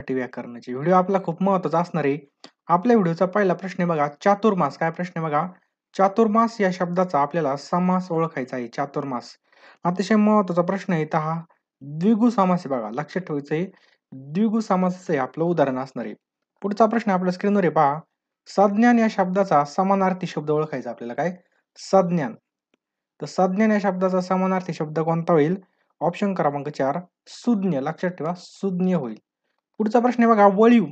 मराठी व्याकरणाचे व्हिडिओ आपला खूप महत्त्वाचा असणार आहे. आपल्या व्हिडिओचा पहिला प्रश्न आहे बघा, चातुर्मास. काय प्रश्न आहे बघा? चातुर्मास या शब्दाचा आपल्याला समास ओळखायचा आहे. चातुर्मास अतिशय महत्त्वाचा प्रश्न आहे. तर हा द्विगु समास आहे बघा. लक्षात ठेवायचं आहे. द्विगु समासाचं आहे आपलं उदाहरण असणार आहे. पुढचा प्रश्न आपल्या स्क्रीनवर आहे पहा. संज्ञान या शब्दाचा समानार्थी शब्द ओळखायचा आपल्याला. काय? संज्ञान. तर संज्ञान या शब्दाचा समानार्थी शब्द कोणता होईल? ऑप्शन क्रमांक 4 सुज्ञ. लक्षात ठेवा, सुज्ञ होईल. पुढचा प्रश्न आहे बघा, वळीव.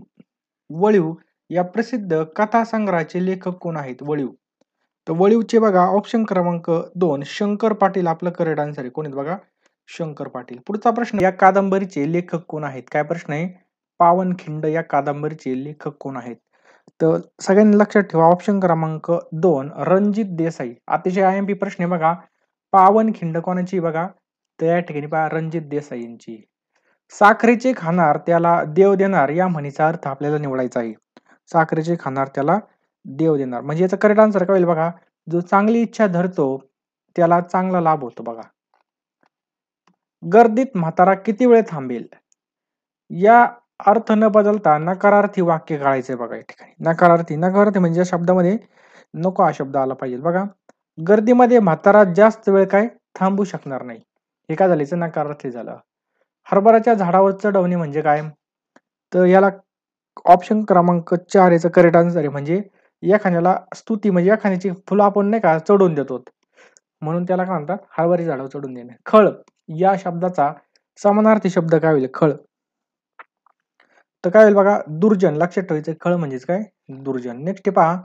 वळीव या प्रसिद्ध कथासंग्रहाचे लेखक कोण आहेत? वळीव. तर वळीवचे बघा ऑप्शन क्रमांक 2 शंकर पाटील आपलं करेक्ट आन्सर आहे. कोण आहेत बघा? शंकर पाटील. पुढचा प्रश्न, या कादंबरीचे लेखक कोण आहेत? काय प्रश्न आहे? पावनखिंड या कादंबरीचे लेखक कोण आहेत? तर सगळ्यांनी लक्षात ठेवा, ऑप्शन क्रमांक 2 रणजित देसाई. अतिशय आयएमपी प्रश्न आहे बघा. पावनखिंड कोणाची बघा? तर या ठिकाणी पहा रणजित देसाई यांची. साखरेचे खाणार त्याला देव देणार या म्हणीचा अर्थ आपल्याला निवडायचा आहे. साखरेचे खाणार त्याला देव देणार म्हणजे याचा करेक्ट आन्सर काय होईल बघा? जो चांगली इच्छा धरतो त्याला चांगला लाभ होतो बघा. गर्दीत म्हातारा किती वेळ थांबेल? या अर्थ न बदलता नकारार्थी वाक्य काढायचंय बघा. या ठिकाणी नकारार्थी म्हणजे या शब्दामध्ये नको हा शब्द आला पाहिजे बघा. गर्दीमध्ये म्हातारा जास्त वेळ काय थांबू शकणार नाही. हे काय झालं? नकारार्थी झालं. हरभराच्या झाडावर चढवणे म्हणजे काय? तर याला ऑप्शन क्रमांक 4 याचं करेक्ट आन्सर आहे. म्हणजे एखाद्याला स्तुती म्हणजे एखाद्याची फुलं आपण नाही का चढवून देतो, म्हणून त्याला काय म्हणतात? हरभरा झाडावर चढून देणे. खळ या शब्दाचा समानार्थी शब्द काय होईल? खळ. तर काय होईल बघा? दुर्जन. लक्षात ठेवायचं, खळ म्हणजेच काय? दुर्जन. नेक्स्ट पहा,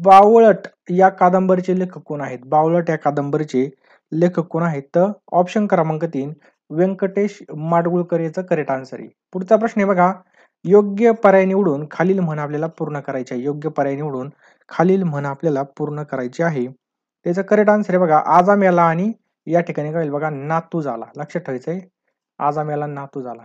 बावळट या कादंबरीचे लेखक कोण आहेत? बावळट या कादंबरीचे लेखक कोण आहेत? तर ऑप्शन क्रमांक 3 व्यंकटेश माडगुळकर याचं करेक्ट आन्सर आहे. पुढचा प्रश्न आहे बघा, योग्य पर्याय निवडून खालील म्हण आपल्याला पूर्ण करायची आहे. योग्य पर्याय निवडून खालील म्हण आपल्याला पूर्ण करायची आहे. त्याचं करेक्ट आन्सर आहे बघा, आजा मेला आणि या ठिकाणी काय होईल बघा? नातू झाला. लक्षात ठेवायचं आहे, आजा मेला नातू झाला.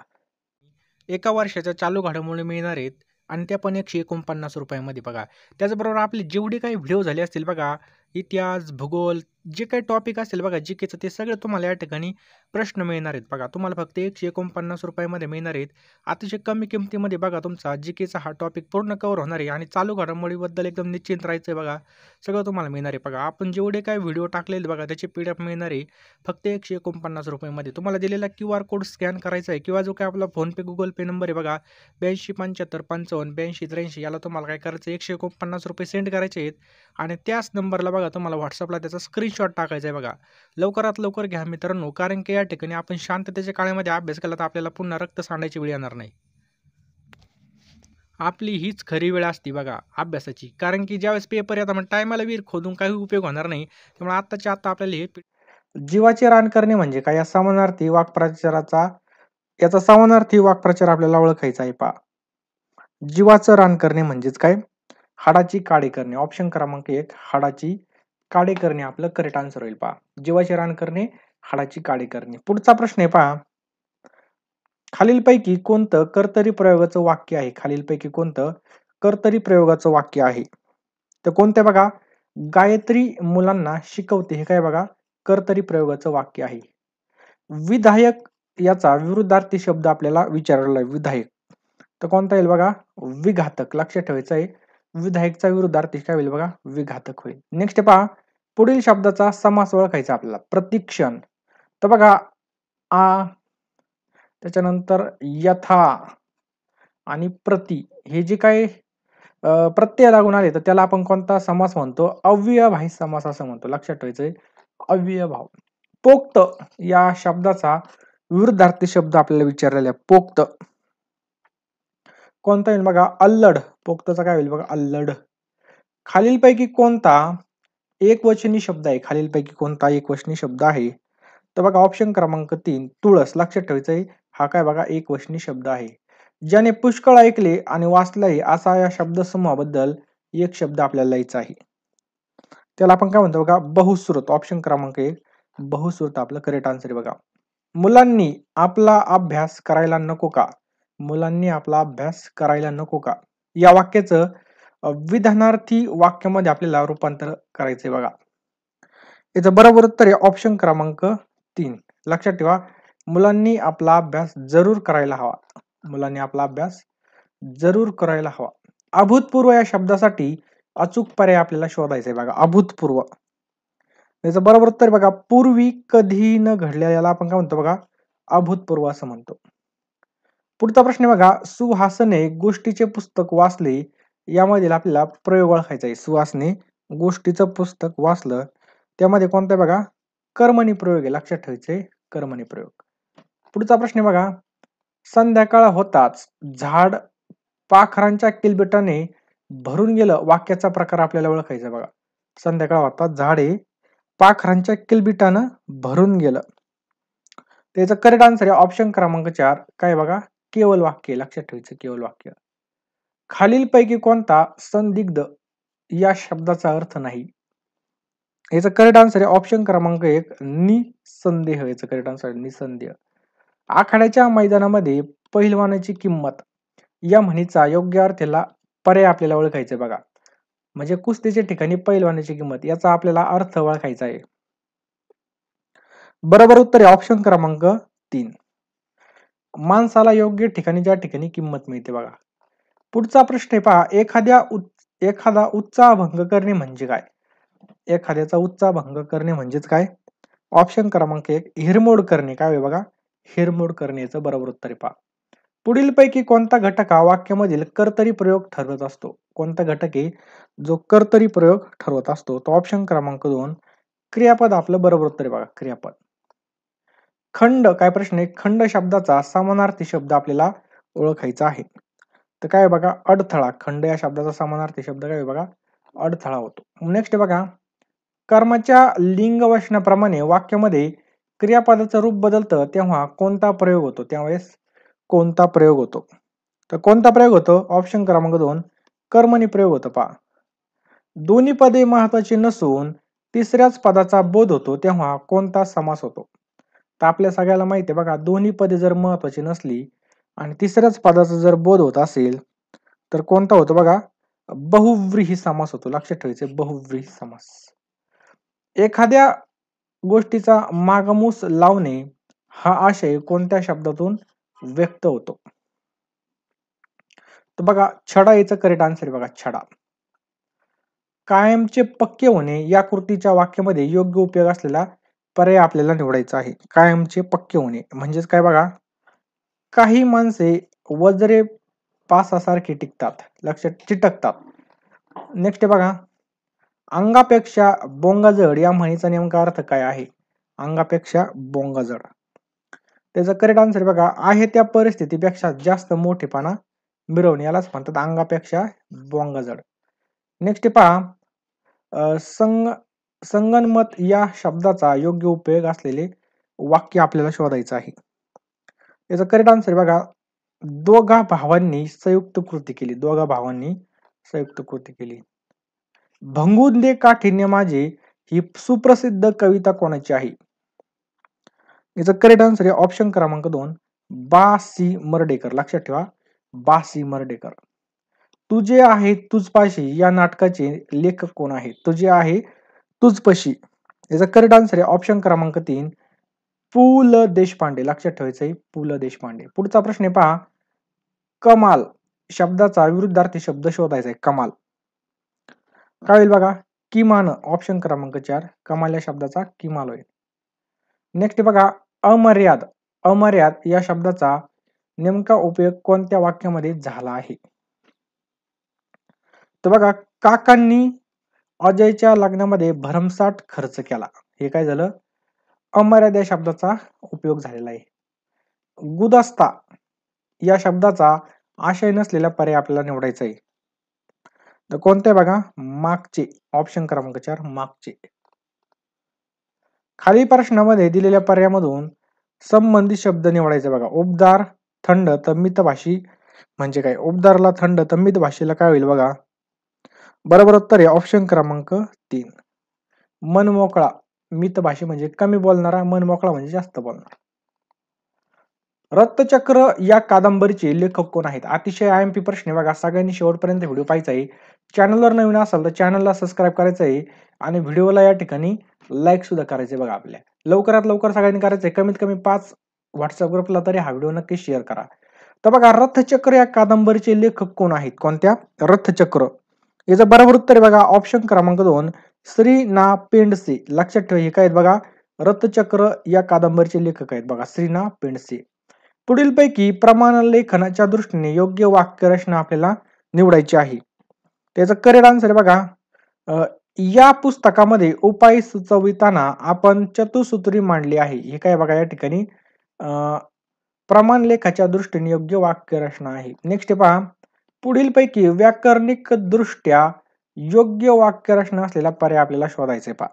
एका वर्षाच्या चालू घडामोडी मिळणार आहेत आणि त्या पण 149 रुपयामध्ये बघा. त्याचबरोबर आपले जेवढे काही व्हिडिओ झाले असतील बघा, इतिहास, भूगोल, जे काही टॉपिक असेल बघा जीकेचं, ते सगळं तुम्हाला या ठिकाणी प्रश्न मिळणार आहेत बघा. तुम्हाला फक्त 149 रुपयामध्ये मिळणार आहेत. अतिशय कमी किमतीमध्ये बघा तुमचा जीकेचा हा टॉपिक पूर्ण कव्हर होणार आहे आणि चालू घडामोडीबद्दल एकदम निश्चिंत राहायचं आहे बघा. सगळं तुम्हाला मिळणार आहे बघा. आपण जेवढे काही व्हिडिओ टाकलेले बघा त्याचे PDF मिळणार आहे फक्त 149 रुपयामध्ये. तुम्हाला दिलेला QR कोड स्कॅन करायचा आहे किंवा जो काय आपला फोनपे, गुगल पे नंबर आहे बघा 82 75 55 82 83, याला तुम्हाला काय करायचं? 149 रुपये सेंड करायचे आहेत आणि त्याच नंबरला बघा तुम्हाला व्हॉट्सअपला त्याचा स्क्रीनशॉट टाकायचा आहे बघा. लवकरात लवकर घ्या मित्रांनो, कारण की या ठिकाणी आपण शांततेच्या काळामध्ये अभ्यास केला तर आपल्याला पुन्हा रक्त सांडायची वेळ येणार नाही. आपली हीच खरी वेळ असते बघा अभ्यासाची, कारण की ज्यावेळेस पेपर येतात मग टायमाला विहीर खोदून काही उपयोग होणार नाही. त्यामुळे आत्ताच्या आत्ता आपल्याला हे जीवाचे रान करणे म्हणजे काय? या समानार्थी वाक्प्रचाराचा याचा समानार्थी वाक्प्रचार आपल्याला ओळखायचा आहे पहा. जीवाचं रान करणे म्हणजेच काय? हाडाची काढी करणे. ऑप्शन क्रमांक 1 हाडाची काढी करणे आपलं करेक्ट आन्सर होईल पहा. जीवाचे रान करणे, हाडाची काढी करणे. पुढचा प्रश्न आहे पहा, खालीलपैकी कोणतं कर्तरी प्रयोगाचं वाक्य आहे? खालीलपैकी कोणतं कर्तरी प्रयोगाचं वाक्य आहे? तर कोणतं बघा? गायत्री मुलांना शिकवते. हे काय बघा? कर्तरी प्रयोगाचं वाक्य आहे. विधायक याचा विरुद्धार्थी शब्द आपल्याला विचारलेला आहे. विधायक तर कोणता येईल बघा? विघातक. लक्षात ठेवायचं आहे, विधायकचा विरुद्धार्थी काय होईल बघा? विघातक होईल. नेक्स्ट पहा, पुढील शब्दाचा समास ओळखायचा आपल्याला. प्रतिक्षण. तर बघा, आ, त्याच्यानंतर यथा आणि प्रति हे जे काही प्रत्यय लागून आले तर त्याला आपण कोणता समास म्हणतो? अव्ययभावी समास असं म्हणतो. लक्षात ठेवायचंय, अव्ययभाव. पोक्त या शब्दाचा विरुद्धार्थी शब्द आपल्याला विचारलेला आहे. पोक्त कोणता येईल बघा? अल्लड. पोक्तचा काय होईल बघा? अल्लड. खालीलपैकी कोणता एकवचनी शब्द आहे? खालीलपैकी कोणता एकवचनी शब्द आहे? तर बघा ऑप्शन क्रमांक 3 तुळस. लक्षात ठेवायचंय, हा काय बघा? एकवचनी शब्द आहे. ज्याने पुष्कळ ऐकले आणि वाचले असा या शब्दसमूहाबद्दल एक शब्द आपल्याला लिहायचा आहे. त्याला आपण काय म्हणतो बघा? बहुश्रुत. ऑप्शन क्रमांक 1 बहुश्रुत आपलं करेक्ट आन्सर आहे बघा. मुलांनी आपला अभ्यास करायला नको का? मुलांनी आपला अभ्यास करायला नको का? या वाक्याचं विधानार्थी वाक्यामध्ये आपल्याला रूपांतर करायचंय बघा. याचं बरोबर उत्तर आहे ऑप्शन क्रमांक 3. लक्षात ठेवा, मुलांनी आपला अभ्यास जरूर करायला हवा. मुलांनी आपला अभ्यास जरूर करायला हवा. अभूतपूर्व या शब्दासाठी अचूक पर्याय आपल्याला शोधायचा आहे बघा. अभूतपूर्व याचं बरोबर उत्तर बघा, पूर्वी कधी न घडलेला याला आपण काय म्हणतो बघा, अभूतपूर्व असं म्हणतो. पुढचा प्रश्न बघा, सुहासने गोष्टीचे पुस्तक वाचले यामधील आपल्याला प्रयोग ओळखायचा आहे. सुहासने गोष्टीचं पुस्तक वाचलं त्यामध्ये कोणता बघा, कर्मणी प्रयोग आहे. लक्षात ठेवायचे कर्मणी प्रयोग. पुढचा प्रश्न बघा, संध्याकाळ होताच झाड पाखरांच्या किलबिटाने भरून गेलं वाक्याचा प्रकार आपल्याला ओळखायचा बघा. संध्याकाळ होताच झाडे पाखरांच्या किलबिटानं भरून गेलं. त्याचं करेक्ट आन्सर आहे ऑप्शन क्रमांक 4. काय बघा, केवळ वाक्य. लक्षात ठेवायचं केवळ वाक्य. खालीलपैकी कोणता संदिग्ध या शब्दाचा अर्थ नाही? याचं करेक्ट आन्सर आहे ऑप्शन क्रमांक 1. निसंदेह. याचं करेक्ट आन्सर आहे निसंदेह. आखाड्याच्या मैदानामध्ये पहिलवानाची किंमत या म्हणीचा योग्य अर्थाला पर्याय आपल्याला ओळखायचा बघा. म्हणजे कुस्तीच्या ठिकाणी पहिलवानाची किंमत याचा आपल्याला अर्थ ओळखायचा आहे. बरोबर उत्तर आहे ऑप्शन क्रमांक 3. माणसाला योग्य ठिकाणी ज्या ठिकाणी किंमत मिळते बघा. पुढचा प्रश्न आहे पहा, एखादा उत्साह भंग करणे म्हणजे काय? एखाद्याचा उत्साह भंग करणे म्हणजेच काय? ऑप्शन क्रमांक 1. हिरमोड करणे. काय आहे बघा, हिरमोड करणे. याचं बरोबर उत्तर आहे पहा. पुढीलपैकी कोणता घटक हा वाक्यामधील कर्तरी प्रयोग ठरवत असतो? कोणता घटक आहे जो कर्तरी प्रयोग ठरवत असतो? तो ऑप्शन क्रमांक 2. क्रियापद आपलं बरोबर उत्तर आहे बघा, क्रियापद. खंड. काय प्रश्न आहे, खंड शब्दाचा समानार्थी शब्द आपल्याला ओळखायचा आहे. तर काय बघा, अडथळा. खंड या शब्दाचा समानार्थी शब्द काय बघा, अडथळा होतो. नेक्स्ट बघा, कर्माच्या लिंग वचनाप्रमाणे वाक्यामध्ये क्रियापदाचं रूप बदलतं तेव्हा कोणता प्रयोग होतो? त्यावेळेस कोणता प्रयोग होतो? तर कोणता प्रयोग होतो? ऑप्शन क्रमांक 2. कर्मणी प्रयोग होतो पहा. दोन्ही पदे महत्वाची नसून तिसऱ्याच पदाचा बोध होतो तेव्हा कोणता समास होतो? तर आपल्या सगळ्याला माहिती आहे बघा, दोन्ही पदे जर महत्वाची नसली आणि तिसऱ्याच पदाचा जर बोध होत असेल तर कोणता होतो बघा, बहुव्रीही समास होतो. लक्षात ठेवायचे बहुव्रीही समास. एखाद्या गोष्टीचा मागमूस लावणे हा आशय कोणत्या शब्दातून व्यक्त होतो? तर बघा, छडा याचं करेक्ट आन्सर आहे बघा, छडा. कायमचे पक्के होणे या कृतीच्या वाक्यामध्ये योग्य उपयोग असलेला पर्याय आपल्याला निवडायचा आहे. कायमचे पक्के होणे म्हणजेच काय बघा, काही माणसे वज्रे पासासारखी टिकतात. लक्षात चिटकतात. नेक्स्ट बघा, अंगापेक्षा बोंगा जड या म्हणीचा नेमका अर्थ काय आहे? अंगापेक्षा बोंगा जड. त्याचा करेक्ट आन्सर बघा, आहे त्या परिस्थितीपेक्षा जास्त मोठेपणा मिरवणे यालाच म्हणतात अंगापेक्षा बोंगा जड. नेक्स्ट पहा, संगनमत या शब्दाचा योग्य उपयोग असलेले वाक्य आपल्याला शोधायचं आहे. याचा करेक्ट आन्सर बघा, दोघा भावांनी संयुक्त कृती केली. दोघा भावांनी संयुक्त कृती केली. भंगून दे काठीण्य माझे ही सुप्रसिद्ध कविता कोणाची आहे? याचा करेक्ट आन्सर आहे ऑप्शन क्रमांक 2. बा.सी. मर्ढेकर. लक्षात ठेवा, बा.सी. मर्ढेकर. तुझे आहे तुझपाशी या नाटकाचे लेखक कोण आहे? तुझे आहे तुझपाशी. याचा करेक्ट आन्सर आहे ऑप्शन क्रमांक 3. पु ल देशपांडे. लक्षात ठेवायचंय पु ल देशपांडे. पुढचा प्रश्न आहे पहा, कमाल शब्दाचा विरुद्धार्थी शब्द शोधायचा आहे. कमाल काय होईल बघा, किमान. ऑप्शन क्रमांक 4. कमाल या शब्दाचा किमाल होईल. नेक्स्ट बघा, अमर्याद. अमर्याद या शब्दाचा नेमका उपयोग कोणत्या वाक्यामध्ये झाला आहे? तर बघा, काकांनी अजयच्या लग्नामध्ये भरमसाठ खर्च केला. हे काय झालं, अमर्याद या शब्दाचा उपयोग झालेला आहे. गुदस्ता या शब्दाचा आशय नसलेला पर्याय आपल्याला निवडायचा आहे. तर कोणते बघा, मागचे. ऑप्शन क्रमांक 4. मागचे. खाली प्रश्नामध्ये दिलेल्या पर्यायामधून संबंधित शब्द निवडायचे बघा. उबदार, थंड तर मितभाषी म्हणजे काय? उबदारला थंड तर मितभाषीला काय होईल बघा, बरोबर उत्तर आहे ऑप्शन क्रमांक 3. मनमोकळा. मितभाषी म्हणजे कमी बोलणारा, मनमोकळा म्हणजे जास्त बोलणारा. रत्नचक्र या कादंबरीचे लेखक कोण आहेत? अतिशय आयएमपी प्रश्न बघा, सगळ्यांनी शेवटपर्यंत व्हिडिओ पाहायचा आहे. चॅनलवर नवीन असाल तर चॅनलला सबस्क्राईब करायचं आहे आणि व्हिडिओला या ठिकाणी लाईक सुद्धा करायचे बघा. आपल्या लवकरात लवकर सगळ्यांनी करायचंय. कमीत कमी 5 व्हॉट्सअप ग्रुपला तरी हा व्हिडिओ नक्की शेअर करा. तर बघा रथचक्र या कादंबरीचे लेखक कोण आहेत? कोणत्या? रथचक्र. याचं बरोबर उत्तर आहे बघा ऑप्शन क्रमांक 2 श्री ना पेंडसे. लक्षात ठेवा हे काय आहेत बघा रथचक्र या कादंबरीचे लेखक आहेत बघा श्री ना पेंडसे. पुढीलपैकी प्रमाण लेखनाच्या दृष्टीने योग्य वाक्यरचना आपल्याला निवडायची आहे. त्याचं करेक्ट आन्सर आहे बघा या पुस्तकामध्ये उपाय सुचविताना आपण चतुसूत्री मांडली आहे. हे काय बघा या ठिकाणी प्रमाण लेखाच्या दृष्टीने योग्य वाक्यरचना आहे. नेक्स्ट पहा पुढीलपैकी व्याकरणिक दृष्ट्या योग्य वाक्यरचना असलेला पर्याय आपल्याला शोधायचे पहा.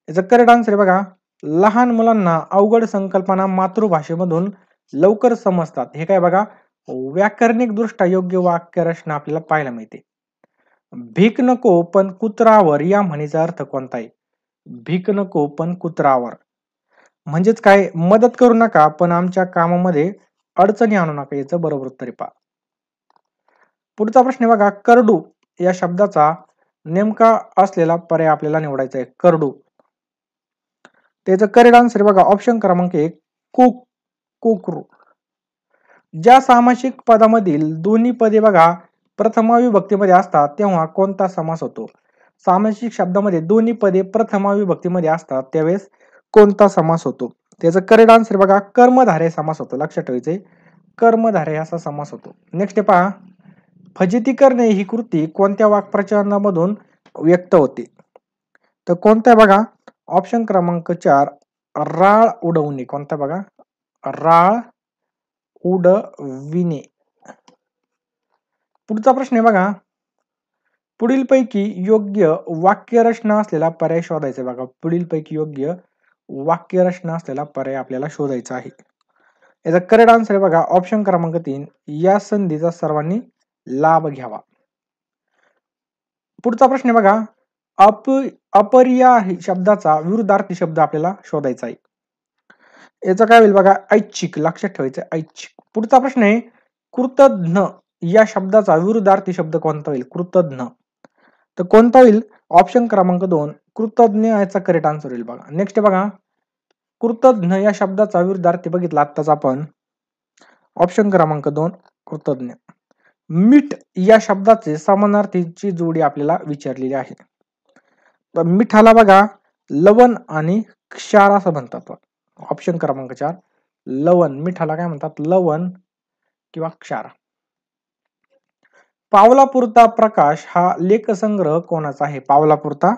याचं करेक्ट आन्सर आहे बघा लहान मुलांना अवघड संकल्पना मातृभाषेमधून लवकर समजतात. हे काय बघा व्याकरणिक दृष्ट्या योग्य वाक्यरचना आपल्याला पाहायला मिळते. भीक नको पण कुत्रावर या म्हणीचा अर्थ कोणता आहे? भीक नको पण कुत्रावर म्हणजेच काय मदत करू नका पण आमच्या कामामध्ये अडचणी आणू नका याचं बरोबर उत्तर पहा. पुढचा प्रश्न बघा करडू या शब्दाचा नेमका असलेला पर्याय आपल्याला निवडायचा आहे. करडू त्याचं करेक्ट आन्सर बघा ऑप्शन क्रमांक 1 कुक कुकरू. ज्या सामासिक पदामधील दोन्ही पदे बघा प्रथमा विभक्तीमध्ये असतात तेव्हा कोणता समास होतो? सामासिक शब्दामध्ये दोन्ही पदे प्रथमा विभक्तीमध्ये असतात त्यावेळेस कोणता समास होतो? त्याचं करेक्ट आन्सर बघा कर्मधारय समास होतो. लक्षात ठेवायचे कर्मधारय असा समास होतो. नेक्स्ट पहा फजिती करणे ही कृती कोणत्या वाक्प्रचारामधून व्यक्त होते? तर कोणत्या बघा ऑप्शन क्रमांक 4 राळ उडवणे. कोणता बघा राळ उडविणे. पुढचा प्रश्न आहे बघा पुढीलपैकी योग्य वाक्यरचना असलेला पर्याय शोधायचा बघा. पुढीलपैकी योग्य वाक्यरचना असलेला पर्याय आपल्याला शोधायचा आहे. याचा करेक्ट आन्सर आहे बघा ऑप्शन क्रमांक 3 या संधीचा सर्वांनी लाभ घ्यावा. पुढचा प्रश्न आहे बघा अपरियाय शब्दाचा विरुद्धार्थी शब्द आपल्याला शोधायचा आहे. याचं काय होईल बघा ऐच्छिक. लक्षात ठेवायचं ऐच्छिक. पुढचा प्रश्न आहे कृतज्ञ या शब्दाचा विरुद्धार्थी शब्द कोणता होईल? कृतज्ञ. तर कोणता होईल? ऑप्शन क्रमांक 2 कृतज्ञ याचा करेक्ट आन्सर होईल बघा. नेक्स्ट बघा कृतज्ञ या शब्दाचा विरुद्धार्थी बघितला आत्ताच आपण ऑप्शन क्रमांक 2 कृतज्ञ. मीठ या शब्दाचे समानार्थीची जोडी आपल्याला विचारलेली आहे. तर मिठाला बघा लवण आणि क्षार असं म्हणतात. ऑप्शन क्रमांक 4 लवण. मिठाला काय म्हणतात? लवण किंवा क्षार. पावलापुरता प्रकाश हा लेखसंग्रह कोणाचा आहे? पावलापुरता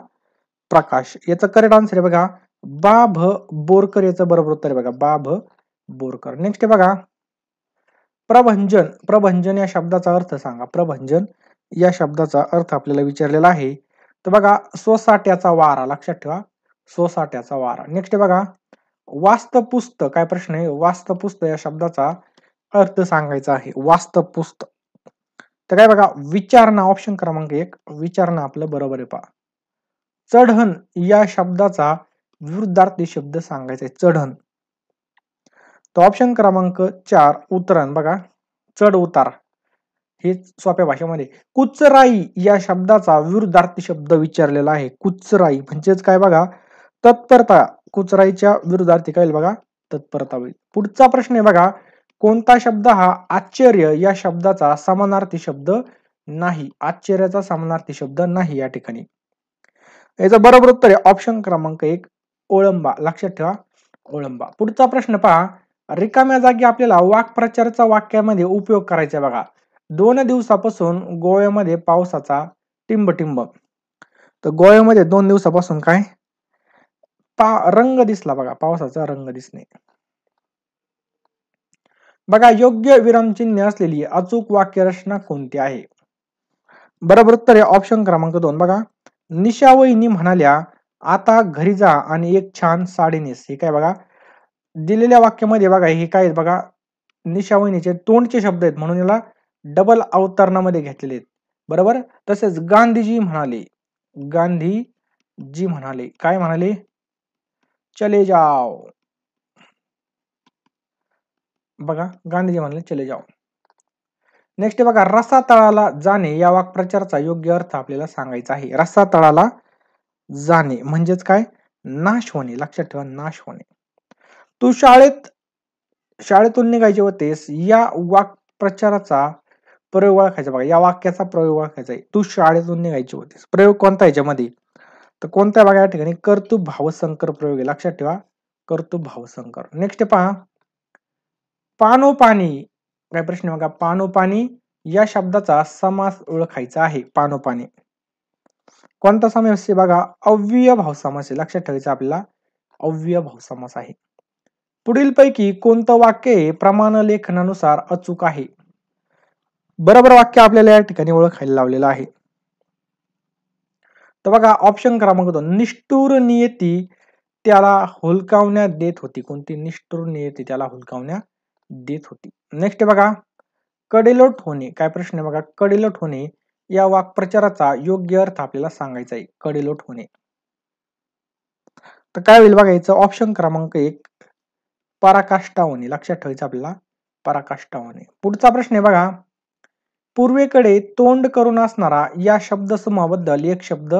प्रकाश. याचं करेक्ट आन्सर आहे बघा बा भ बोरकर. याचं बरोबर उत्तर आहे बघा बा भ बोरकर. नेक्स्ट आहे बघा प्रभंजन. प्रभंजन या शब्दाचा अर्थ सांगा. प्रभंजन या शब्दाचा अर्थ आपल्याला विचारलेला आहे. तर बघा सोसाट्याचा वारा. लक्षात ठेवा सोसाट्याचा वारा. नेक्स्ट आहे बघा वास्तपुस्त. काय प्रश्न आहे? वास्तपुस्त या शब्दाचा अर्थ सांगायचा आहे. वास्तपुस्त. तर काय बघा विचारणा. ऑप्शन क्रमांक 1 विचारणा आपलं बरोबर आहे पहा. चढण या शब्दाचा विरुद्धार्थी शब्द सांगायचा आहे. चढण. तर ऑप्शन क्रमांक 4 उतरण. बघा चढ उतार हे सोप्या भाषेमध्ये. कुचराई या शब्दाचा विरुद्धार्थी शब्द विचारलेला आहे. कुचराई म्हणजेच काय बघा तत्परता. कुचराईच्या विरुद्धार्थी काय बघा तत्परता होईल. पुढचा प्रश्न आहे बघा कोणता शब्द हा आश्चर्य या शब्दाचा समानार्थी शब्द नाही? आश्चर्याचा समानार्थी शब्द नाही या ठिकाणी. याचं बरोबर उत्तर आहे ऑप्शन क्रमांक 1 ओळंबा. लक्षात ठेवा ओळंबा. पुढचा प्रश्न पहा रिकाम्या जागी आपल्याला वाक्प्रचाराचा वाक्यामध्ये उपयोग करायचा बघा. 2 दिवसापासून गोव्यामध्ये पावसाचा टिंबटिंब. तर गोव्यामध्ये 2 दिवसापासून काय रंग दिसला बघा पावसाचा रंग दिसणे. बघा योग्य विरामचिन्ह असलेली अचूक वाक्यरचना कोणती आहे? बरोबर उत्तर आहे ऑप्शन क्रमांक 2 बघा निशा वहिनी म्हणाल्या आता घरी जा आणि एक छान साडी नेस. हे काय बघा दिलेल्या वाक्यामध्ये बघा हे काय बघा निशा वहिनीचे तोंडचे शब्द आहेत म्हणून याला डबल अवतरणामध्ये घेतलेले आहेत. बरोबर. तसेच गांधीजी म्हणाले. गांधीजी म्हणाले काय म्हणाले? चले जाओ. बघा गांधीजी म्हणाले चले जाओ. नेक्स्ट बघा रसातळाला जाणे या वाक्प्रचाराचा योग्य अर्थ आपल्याला सांगायचा आहे. रसातळाला जाणे म्हणजेच काय नाश होणे. लक्षात ठेवा नाश होणे. तू शाळेत शाळेतून निघायचे होतेस या वाक्प्रचाराचा प्रयोग ओळखायचा बघा. या वाक्याचा प्रयोग ओळखायचा आहे. तू शाळेतून निघायची होतीस. प्रयोग कोणता याच्यामध्ये? तर कोणता बघा या ठिकाणी कर्तृ भावसंकर प्रयोग आहे. लक्षात ठेवा कर्तृ भावसंकर. नेक्स्ट पहा पानोपानी. काय प्रश्न बघा पानोपानी या शब्दाचा समास ओळखायचा आहे. पानोपानी कोणता समास आहे बघा अव्यय भाव समास आहे. लक्षात ठेवायचं आपल्याला अव्यय भाव समास आहे. पुढील पैकी कोणतं वाक्य प्रमाण लेखनानुसार अचूक आहे? बरोबर वाक्य आपल्याला या ठिकाणी ओळखायला लावलेलं आहे. तर बघा ऑप्शन क्रमांक 2 निष्ठुर नियती त्याला हुलकावण्यात देत होती. कोणती? निष्ठुर नियती त्याला हुलकावण्यात देत होती. नेक्स्ट बघा कडेलोट होणे. काय प्रश्न आहे बघा कडेलोट होणे या वाक्प्रचाराचा योग्य अर्थ आपल्याला सांगायचा आहे. कडेलोट होणे. तर काय होईल बघा याचं ऑप्शन क्रमांक 1 पराकाष्ठा होणे. लक्षात ठेवायचं आपल्याला पराकाष्ठा होणे. पुढचा प्रश्न आहे बघा पूर्वेकडे तोंड करून असणारा या शब्दसमूहाबद्दल एक शब्द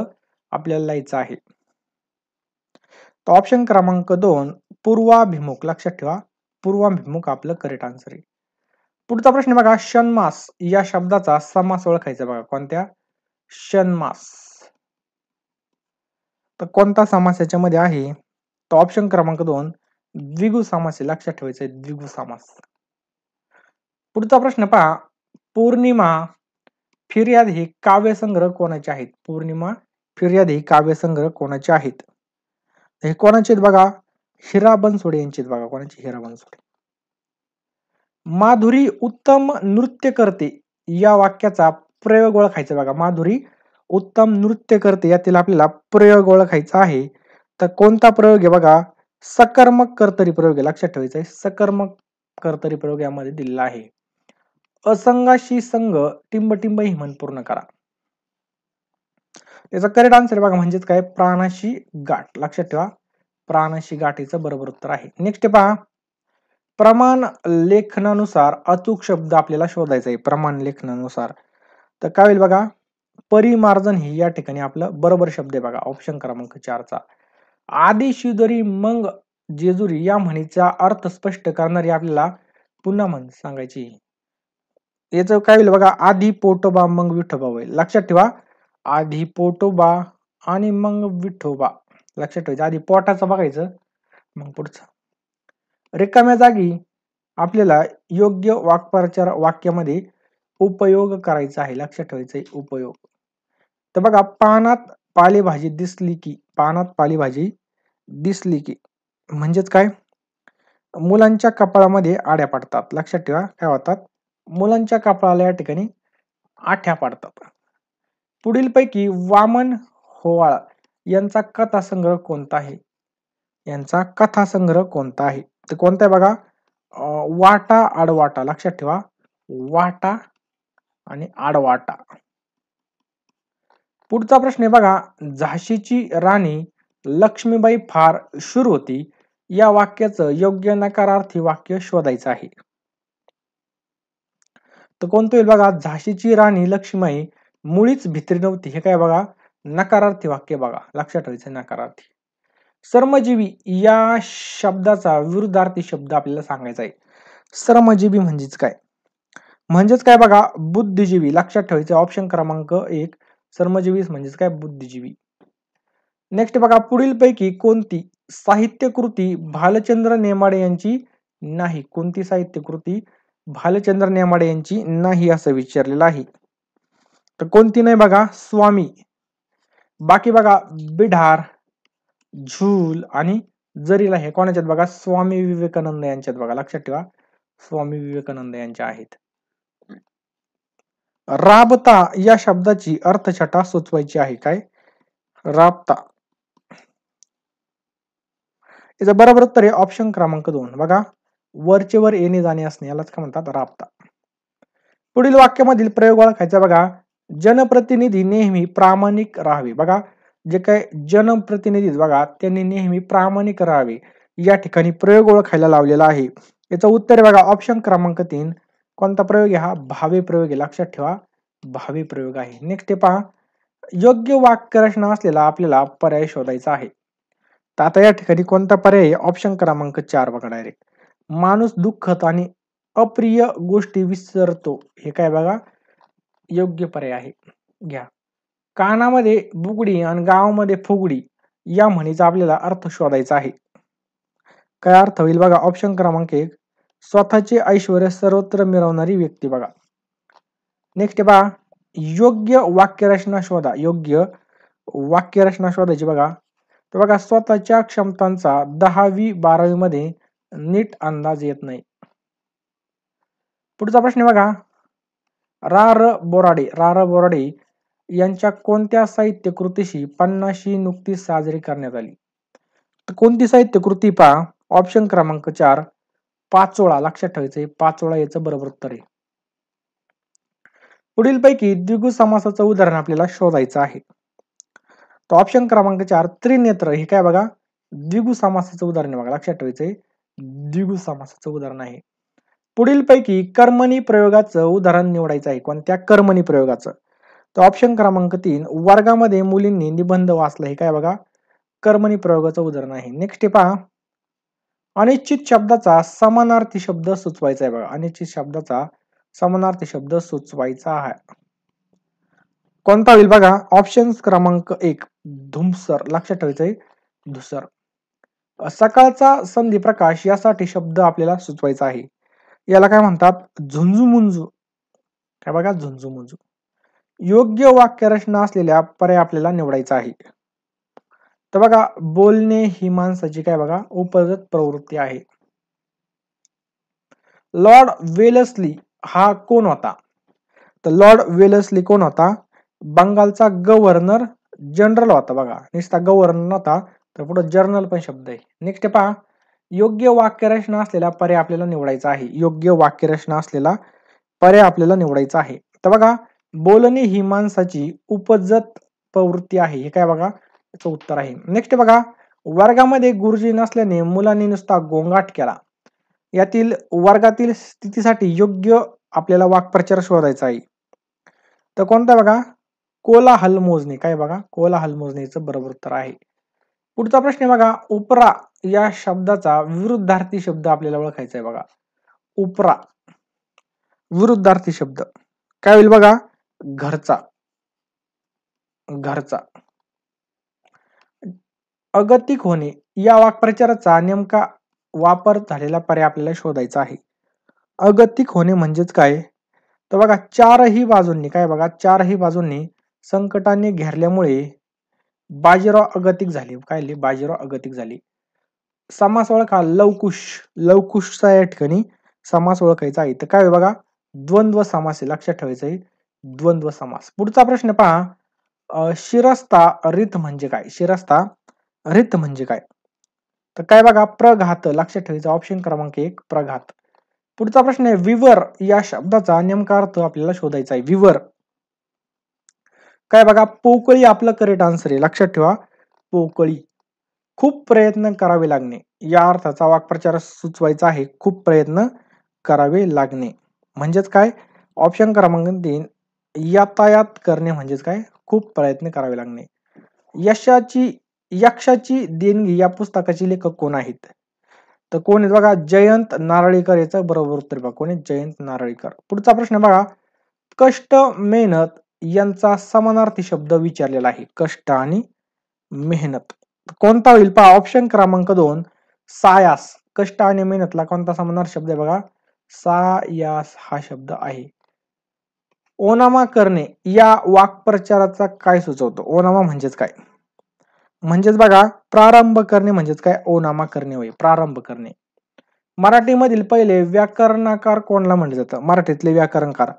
आपल्याला लिहायचा आहे. तर ऑप्शन क्रमांक 2 पूर्वाभिमुख. लक्षात ठेवा पूर्वाभिमुख आपलं करेक्ट आन्सर आहे. पुढचा प्रश्न बघा षण्मास या शब्दाचा समास ओळखायचा बघा. कोणत्या? षण्मास. तर कोणता समास याच्यामध्ये आहे? तर ऑप्शन क्रमांक 2 द्विगु समास आहे. लक्षात ठेवायचं आहे द्विगु समास. पुढचा प्रश्न पहा पौर्णिमा फिर्याद हे काव्यसंग्रह कोणाचे आहेत? पौर्णिमा फिर्याद हे काव्यसंग्रह कोणाचे आहेत? हे कोणाचे आहेत बघा हिरा बनसोडे यांचे आहेत बघा. कोणाचे? हिरा बनसोडे. माधुरी उत्तम नृत्य करते या वाक्याचा प्रयोग ओळखायचा बघा. माधुरी उत्तम नृत्य करते यातील आपल्याला प्रयोग ओळखायचा आहे. तर कोणता प्रयोग आहे बघा सकर्मक कर्तरी प्रयोग आहे. लक्षात ठेवायचा आहे सकर्मक कर्तरी प्रयोग यामध्ये दिलेला आहे. असंगाशी संघ टिंबटिंब ही म्हण पूर्ण करा. याचा करेक्ट आन्सर बघा म्हणजेच काय प्राणाशी गाठ. लक्षात ठेवा प्राणाशी गाठ याचं बरोबर उत्तर आहे. नेक्स्ट पहा प्रमाण लेखनानुसार अचूक शब्द आपल्याला शोधायचा आहे. प्रमाण लेखनानुसार तर काय होईल बघा परिमार्जन ही या ठिकाणी आपलं बरोबर शब्द आहे बघा. ऑप्शन क्रमांक 4 चा आदी शिदोरी मग जेजुरी या म्हणीचा अर्थ स्पष्ट करणारी आपल्याला पुन्हा म्हण सांगायची. याचं काय होईल बघा आधी पोटोबा मग विठोबा होईल. लक्षात ठेवा आधी पोटोबा आणि मग विठोबा. लक्षात ठेवायचं आधी पोटाचं बघायचं मग पुढचं. रिकाम्या जागी आपल्याला योग्य वाक्प्रचार वाक्यामध्ये उपयोग करायचा आहे. लक्षात ठेवायचं उपयोग. तर बघा पानात पालेभाजी दिसली की पानात पालेभाजी दिसली की म्हणजेच काय मुलांच्या कपाळामध्ये आड्या पडतात. लक्षात ठेवा काय होतात मुलांच्या कपाळाला या ठिकाणी आठ्या पडतात. पुढील पैकी वामन होवाळ यांचा कथासंग्रह कोणता आहे? यांचा कथासंग्रह कोणता आहे? तर कोणता आहे बघा वाटा आडवाटा. लक्षात ठेवा वाटा आणि आडवाटा. पुढचा प्रश्न आहे बघा झाशीची राणी लक्ष्मीबाई फार शूर होती या वाक्याचं योग्य नकारार्थी वाक्य शोधायचं आहे. तर कोणतं येईल बघा झाशीची राणी लक्ष्मीबाई मुळीच भित्री नव्हती. हे काय बघा नकारार्थी वाक्य बघा. लक्षात ठेवायचं नकारार्थी. श्रमजीवी या शब्दाचा विरुद्धार्थी शब्द आपल्याला सांगायचा आहे. श्रमजीवी म्हणजेच काय बघा बुद्धिजीवी. लक्षात ठेवायचं ऑप्शन क्रमांक 1 श्रमजीवी म्हणजेच काय बुद्धिजीवी. नेक्स्ट बघा पुढील पैकी कोणती साहित्य कृती भालचंद्र नेमाडे यांची नाही? कोणती साहित्य कृती भालचंद्र नेमाडे यांची नाही असं विचारलेलं आहे. तर कोणती नाही बघा स्वामी. बाकी बघा बिढार झूल आणि जरीला हे कोणाच्यात बघा स्वामी विवेकानंद यांच्यात बघा. लक्षात ठेवा स्वामी विवेकानंद यांच्या आहेत. राबता या शब्दाची अर्थछटा सुचवायची आहे. काय राबता याचं बरोबर उत्तर आहे ऑप्शन क्रमांक 2 बघा वरचे वर येणे जाणे असणे यालाच काय म्हणतात राबता. पुढील वाक्यामधील प्रयोग ओळखायचा बघा जनप्रतिनिधी नेहमी प्रामाणिक राहावे. बघा जे काय जनप्रतिनिधी बघा त्यांनी नेहमी प्रामाणिक राहावे या ठिकाणी प्रयोग ओळखायला लावलेला आहे. याचं उत्तर आहे बघा ऑप्शन क्रमांक 3 कोणता प्रयोग आहे? हा भावे प्रयोग आहे. लक्षात ठेवा भावे प्रयोग आहे. नेक्स्ट पहा योग्य वाक्य रचना असलेला आपल्याला पर्याय शोधायचा आहे. तर आता या ठिकाणी कोणता पर्याय? ऑप्शन क्रमांक 4 बघा डायरेक्ट माणूस दुःखद आणि अप्रिय गोष्टी विसरतो. हे काय बघा योग्य पर्याय आहे. घ्या. कानामध्ये बुगडी आणि गावामध्ये फुगडी या म्हणीचा आपल्याला अर्थ शोधायचा आहे. काय अर्थ होईल बघा ऑप्शन क्रमांक 1 स्वतःचे ऐश्वर्य सर्वत्र मिरवणारी व्यक्ती बघा. नेक्स्ट पहा योग्य वाक्यरचना शोधा. योग्य वाक्यरचना शोधायची बघा. तर बघा स्वतःच्या क्षमतांचा 10वी-12वी मध्ये नीट अंदाज येत नाही. पुढचा प्रश्न बघा रा र बोराडे यांच्या कोणत्या साहित्य कृतीशी 50शी नुकतीच साजरी करण्यात आली. तर कोणती साहित्य कृती पहा ऑप्शन क्रमांक 4 पाचोळा. लक्षात ठेवायचं पाचोळा याचं बरोबर उत्तर आहे. पुढील पैकी द्विगु समासाचं उदाहरण आपल्याला शोधायचं आहे. तर ऑप्शन क्रमांक 4 त्रिनेत्र हे काय बघा द्विगु समासाचं उदाहरण बघा. लक्षात ठेवायचंय द्विगु समासाचं उदाहरण आहे. पुढील पैकी कर्मणी प्रयोगाचं उदाहरण निवडायचं आहे. कोणत्या कर्मणी प्रयोगाचं. तर ऑप्शन क्रमांक 3 वर्गामध्ये मुलींनी निबंध वाचला. हे काय बघा कर्मणी प्रयोगाचं उदाहरण आहे. नेक्स्ट पहा अनिश्चित शब्दाचा समानार्थी शब्द सुचवायचा आहे बघा. अनिश्चित शब्दाचा समानार्थी शब्द सुचवायचा आहे. कोणता होईल बघा ऑप्शन क्रमांक 1 धुमसर. लक्षात ठेवायचंय धुसर. सकाळचा संधी प्रकाश यासाठी शब्द आपल्याला सुचवायचा आहे. याला काय म्हणतात झुंजू-मुंजू. काय बघा झुंजू-मुंजू. योग्य वाक्यरचना असलेल्या पर्याय आपल्याला निवडायचा आहे. तर बघा बोलणे ही माणसाची काय बघा उपजत प्रवृत्ती आहे. लॉर्ड वेलस्ली हा कोण होता. तर लॉर्ड वेलस्ली कोण होता बंगालचा गव्हर्नर जनरल होता बघा. नुसता गव्हर्नर नव्हता तर पुढे जर्नल पण शब्द आहे. नेक्स्ट पहा योग्य वाक्यरचना असलेला पर्याय आपल्याला निवडायचा आहे. योग्य वाक्यरचना असलेला पर्याय आपल्याला निवडायचा आहे. तर बघा बोलणे ही माणसाची उपजत प्रवृत्ती आहे. हे काय बघा याचं उत्तर आहे. नेक्स्ट बघा वर्गामध्ये गुरुजी नसल्याने मुलांनी नुसता गोंगाट केला. यातील वर्गातील स्थितीसाठी योग्य आपल्याला वाक्प्रचार शोधायचा आहे. तर कोणता बघा कोलाहल मोजणे. काय बघा कोलाहल मोजणेचं बरोबर उत्तर आहे. पुढचा प्रश्न बघा उपरा या शब्दाचा विरुद्धार्थी शब्द आपल्याला ओळखायचा आहे बघा. उपरा विरुद्धार्थी शब्द काय होईल बघा घरचा. घरचा. अगतिक होणे या वाक्प्रचाराचा नेमका वापर झालेला पर्याय आपल्याला शोधायचा आहे. अगतिक होणे म्हणजेच काय तर बघा चारही बाजूंनी काय बघा चारही बाजूंनी संकटाने घेरल्यामुळे बाजीराव अगतिक झाले. काय बाजीराव अगतिक झाले. समास ओळखा लवकुश. लवकुशचा या ठिकाणी समास ओळखायचा आहे. तर काय बघा द्वंद्व समास आहे. लक्षात ठेवायचं आहे द्वंद्व समास. पुढचा प्रश्न पहा शिरस्ता रित म्हणजे काय. शिरस्ता रित म्हणजे काय तर काय बघा प्रघात. लक्षात ठेवायचं ऑप्शन क्रमांक 1 प्रघात. पुढचा प्रश्न आहे विवर या शब्दाचा नेमका अर्थ आपल्याला शोधायचा आहे. विवर काय बघा पोकळी आपलं करेक्ट आन्सर आहे. लक्षात ठेवा पोकळी. खूप प्रयत्न करावे लागणे या अर्थाचा वाक्प्रचार सुचवायचा आहे. खूप प्रयत्न करावे लागणे म्हणजेच काय ऑप्शन क्रमांक 3 यातायात करणे म्हणजेच काय खूप प्रयत्न करावे लागणे. यक्षाची देणगी या पुस्तकाचे लेखक कोण आहेत तर कोण आहेत बघा जयंत नारळीकर. याचं बरोबर उत्तर बघा कोण आहे जयंत नारळीकर. पुढचा प्रश्न बघा कष्ट मेहनत यांचा समानार्थी शब्द विचारलेला आहे. कष्ट आणि मेहनत कोणता होईल पहा ऑप्शन क्रमांक 2 सायास. कष्ट आणि मेहनतला कोणता समानार्थी शब्द आहे बघा सायास हा शब्द आहे. ओनामा करणे या वाक्प्रचाराचा काय सुचवतो. ओनामा म्हणजेच काय म्हणजेच बघा प्रारंभ करणे म्हणजेच काय ओनामा करणे होय प्रारंभ करणे. मराठीमधील पहिले व्याकरणकार कोणाला म्हटलं जातं. मराठीतले व्याकरणकार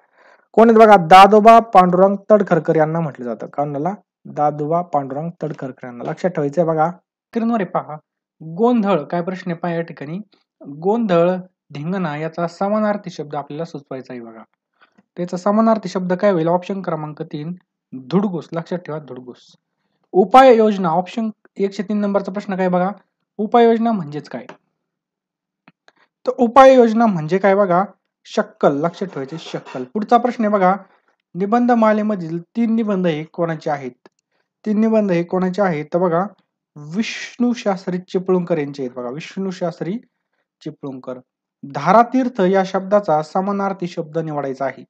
कोण आहेत बघा दादोबा पांडुरंग तडखरकर यांना म्हटलं जातं. कोणाला दादोबा पांडुरंग तडखरकर यांना. लक्षात ठेवायचंय बघा स्क्रीनवर पहा गोंधळ काय प्रश्न पहा या ठिकाणी गोंधळ धिंगणा याचा समानार्थी शब्द आपल्याला सुचवायचा आहे बघा. त्याचा समानार्थी शब्द काय होईल ऑप्शन क्रमांक 3 धुडगूस. लक्षात ठेवा धुडगूस. उपाययोजना ऑप्शन 103 नंबरचा प्रश्न काय बघा उपाययोजना म्हणजेच काय तर उपाययोजना म्हणजे काय बघा शक्कल. लक्षात ठेवायचे शक्कल. पुढचा प्रश्न आहे बघा निबंध मालेमधील 3 निबंध हे कोणाचे आहेत. 3 निबंध हे कोणाचे आहेत तर बघा विष्णू शास्त्री चिपळूणकर यांचे आहेत बघा. विष्णू शास्त्री चिपळूणकर. धारातीर्थ या शब्दाचा समानार्थी शब्द निवडायचा आहे.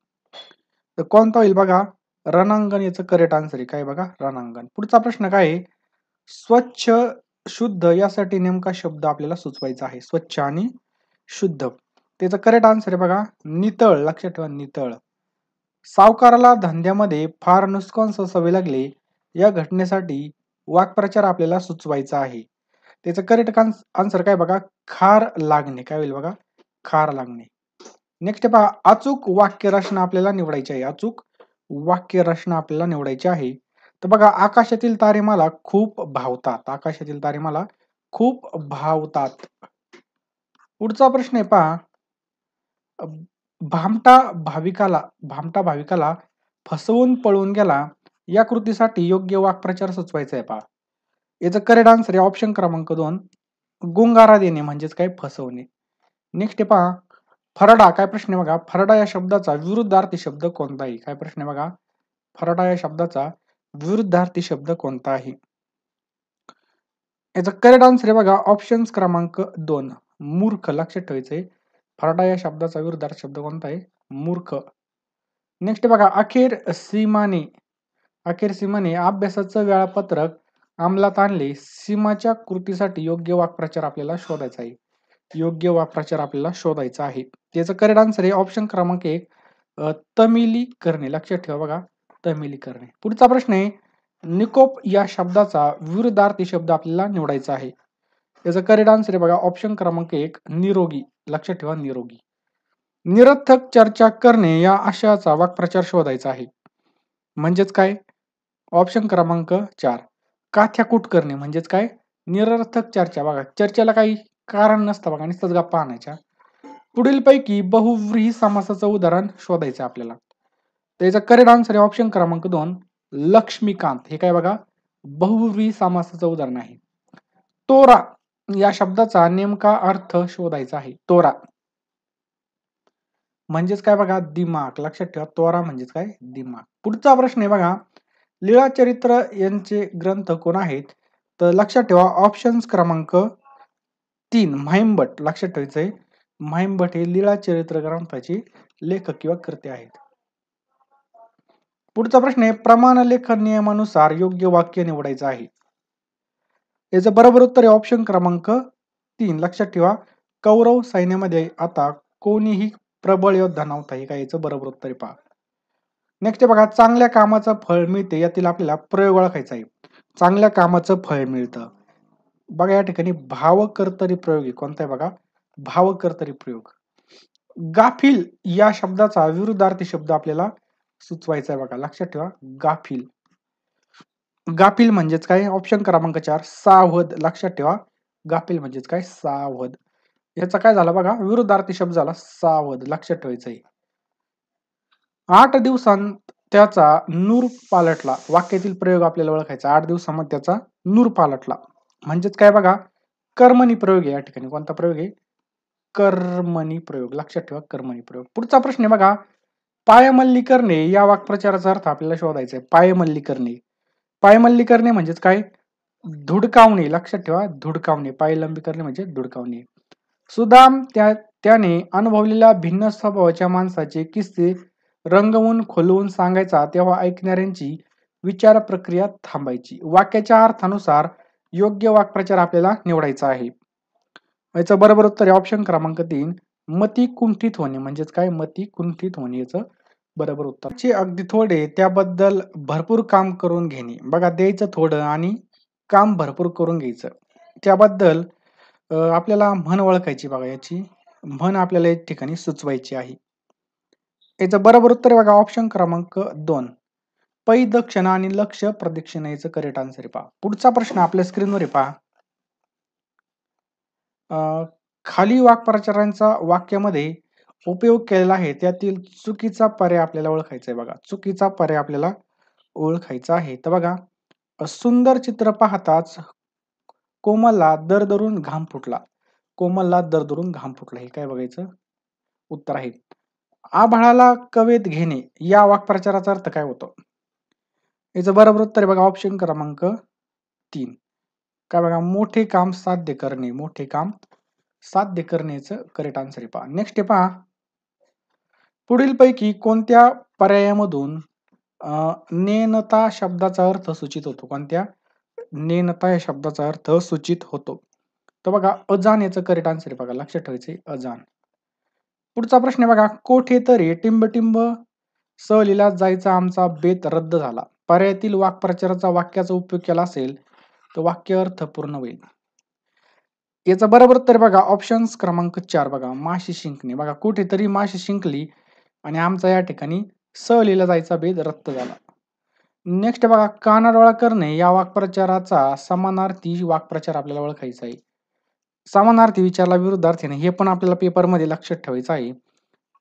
तर कोणता होईल बघा, रणांगण याचं करेक्ट आन्सर आहे. काय बघा, रणांगण. पुढचा प्रश्न काय आहे, स्वच्छ शुद्ध यासाठी नेमका शब्द आपल्याला सुचवायचा आहे. स्वच्छ आणि शुद्ध. त्याचं करेक्ट आन्सर आहे बघा, नितळ. लक्षात ठेवा, नितळ. सावकाराला धंद्यामध्ये फार नुकसान सवय लागली या घटनेसाठी वाक्प्रचार आपल्याला सुचवायचा आहे. त्याचं करेक्ट आन्सर काय बघा, खार लागणे. काय होईल बघा, खार लागणे. नेक्स्ट पहा, अचूक वाक्य रचना आपल्याला निवडायची आहे. अचूक वाक्य रचना आपल्याला निवडायची आहे. तर बघा, आकाशातील तारे मला खूप भावतात. आकाशातील तारे मला खूप भावतात. पुढचा प्रश्न आहे पहा, भामटा भाविकाला फसवून पळून गेला या कृतीसाठी योग्य वाक्प्रचार सुचवायचा आहे पहा. याचं करेक्ट आन्सर आहे ऑप्शन क्रमांक 2, गुंगारा देणे म्हणजेच काय, फसवणे. नेक्स्ट आहे पहा, फरडा. काय प्रश्न आहे बघा, फरडा या शब्दाचा विरुद्धार्थी शब्द कोणता आहे? काय प्रश्न आहे बघा, फरडा या शब्दाचा विरुद्धार्थी शब्द कोणता आहे? याचा करेक्ट आन्सर आहे बघा, ऑप्शन क्रमांक 2, मूर्ख. लक्षात ठेवायचंय, फरडा या शब्दाचा विरुद्धार्थी शब्द कोणता आहे? मूर्ख. नेक्स्ट बघा, अखेर सीमाने अभ्यासाचं वेळापत्रक अंमलात आणले. सीमाच्या कृतीसाठी योग्य वाक्प्रचार आपल्याला शोधायचा आहे. योग्य वाक्प्रचार आपल्याला शोधायचा आहे. त्याचं करेक्ट आन्सर आहे ऑप्शन क्रमांक 1, तमिली करणे. लक्षात ठेवा बघा, तमिली करणे. पुढचा प्रश्न आहे, निकोप या शब्दाचा विरुद्धार्थी शब्द आपल्याला निवडायचा आहे. त्याचं करेक्ट आन्सर आहे बघा, ऑप्शन क्रमांक 1, निरोगी. लक्षात ठेवा, निरोगी. निरर्थक चर्चा करणे या आशयाचा वाक्प्रचार शोधायचा आहे. म्हणजेच काय, ऑप्शन क्रमांक 4, काथ्याकूट करणे. म्हणजेच काय, निरर्थक चर्चा. बघा, चर्चेला काही कारण नसतं बघा, नुसतंच गप्पा आणायच्या. पुढीलपैकी बहुव्रीही समासाचं उदाहरण शोधायचं आपल्याला. त्याचा करेक्ट आन्सर आहे ऑप्शन क्रमांक 2, लक्ष्मीकांत. हे काय बघा, बहुव्रीही समासाचं उदाहरण आहे. तोरा या शब्दाचा नेमका अर्थ शोधायचा आहे. तोरा म्हणजेच काय बघा, दिमाग. लक्षात ठेवा, तोरा म्हणजेच काय, दिमाग. पुढचा प्रश्न आहे बघा, लीळाचरित्र यांचे ग्रंथ कोण आहेत? तर लक्षात ठेवा, ऑप्शन क्रमांक 3, म्हाइंभट. लक्षात ठेवायचंय, म्हाइंभट हे लीळाचरित्र ग्रंथाचे लेखक किंवा कर्ते आहेत. पुढचा प्रश्न आहे, प्रमाण लेखन नियमानुसार योग्य वाक्य निवडायचं आहे. याचं बरोबर उत्तर आहे ऑप्शन क्रमांक 3. लक्षात ठेवा, कौरव सैन्यामध्ये आता कोणीही प्रबळ योद्धा नव्हता. हे काय, याचं बरोबर उत्तर आहे पहा. नेक्स्ट बघा, चांगल्या कामाचं फळ मिळते. यातील आपल्याला प्रयोग ओळखायचा आहे. चांगल्या कामाचं फळ मिळतं. बघा, या ठिकाणी भावकर्तरी प्रयोग आहे. कोणता आहे बघा, भावकर्तरी प्रयोग. गाफील या शब्दाचा विरुद्धार्थी शब्द आपल्याला सुचवायचा आहे. बघा, लक्षात ठेवा, गाफील. गाफील म्हणजेच काय, ऑप्शन क्रमांक 4, सावध. लक्षात ठेवा, गाफील म्हणजेच काय, सावध. याचा काय झाला बघा, विरुद्धार्थी शब्द झाला सावध. लक्षात ठेवायचंय. 8 दिवसांत त्याचा नूर पालटला. वाक्यातील प्रयोग आपल्याला ओळखायचा. 8 दिवसांमध्ये त्याचा नूर पालटला म्हणजेच काय बघा, कर्मणी प्रयोग आहे. या ठिकाणी कोणता प्रयोग आहे, कर्मणी प्रयोग. लक्षात ठेवा, कर्मणी प्रयोग. पुढचा प्रश्न आहे बघा, पायमल्ली करणे या वाक्प्रचाराचा अर्थ आपल्याला शोधायचा आहे. पायमल्ली करणे. पायमल्ली करणे म्हणजेच काय, धुडकावणे. लक्षात ठेवा, धुडकावणे. पायलंबी करणे म्हणजे धुडकावणे. सुदाम त्याने अनुभवलेल्या भिन्न स्वभावाच्या माणसाचे किस्से रंगवून खोलवून सांगायचा, तेव्हा ऐकणाऱ्यांची विचार प्रक्रिया थांबायची. वाक्याच्या अर्थानुसार योग्य वाक्प्रचार आपल्याला निवडायचा आहे. याचं बरोबर उत्तर आहे ऑप्शन क्रमांक 3, मती कुंठित होणे. म्हणजेच काय, मती कुंठित होणे. याचं बरोबर उत्तर. चे अगदी थोडे त्याबद्दल भरपूर काम करून घेणे. बघा, द्यायचं थोडं आणि काम भरपूर करून घ्यायचं. त्याबद्दल आपल्याला म्हण ओळखायची. बघा, याची म्हण आपल्याला या ठिकाणी सुचवायची आहे. याचं बरोबर उत्तर आहे बघा, ऑप्शन क्रमांक 2, पै दक्षिणा आणि लक्ष प्रदक्षिणा. याचं करेक्ट आन्सर आहे पहा. पुढचा प्रश्न आपल्या स्क्रीनवर आहे पहा. खाली वाक्प्रचारांचा वाक्यामध्ये उपयोग केलेला आहे, त्यातील चुकीचा पर्याय आपल्याला ओळखायचा आहे. बघा, चुकीचा पर्याय आपल्याला ओळखायचा आहे. तर बघा, सुंदर चित्र पाहताच कोमलला दरदरून घाम फुटला. कोमलला दरदरून घाम फुटला. हे काय बघायचं उत्तर आहे. आभाळाला कवेत घेणे या वाक्प्रचाराचा अर्थ काय होतो? याचं बरोबर उत्तर आहे बघा, ऑप्शन क्रमांक 3, काय बघा, मोठे काम साध्य करणे. मोठे काम साध्य करण्याचं करेक्ट आन्सर आहे पहा. नेक्स्ट आहे पहा, पुढीलपैकी कोणत्या पर्यायामधून नेनता शब्दाचा अर्थ सूचित होतो? कोणत्या नेनता या शब्दाचा अर्थ सूचित होतो? तर बघा अजान याचं करेक्ट आन्सर आहे बघा, लक्षात ठेवायचे अजान. पुढचा प्रश्न आहे बघा, कोठे तरी टिंब सहलीला जायचा आमचा बेत रद्द झाला. पर्यायातील वाक्प्रचाराचा वाक्याचा उपयोग केला असेल तर वाक्य अर्थपूर्ण होईल. याचा बरोबर उत्तर बघा ऑप्शन क्रमांक 4 बघा, माशी शिंकणे. बघा कुठेतरी माशी शिंकली आणि आमचा या ठिकाणी सहलीला जायचा बेत रद्द झाला. नेक्स्ट बघा, कानाडोळा करणे या वाक्प्रचाराचा समानार्थी वाक्प्रचार आपल्याला ओळखायचा आहे. समानार्थी विचारला विरुद्धार्थी नाही, हे पण आपल्याला पेपरमध्ये लक्षात ठेवायचं आहे.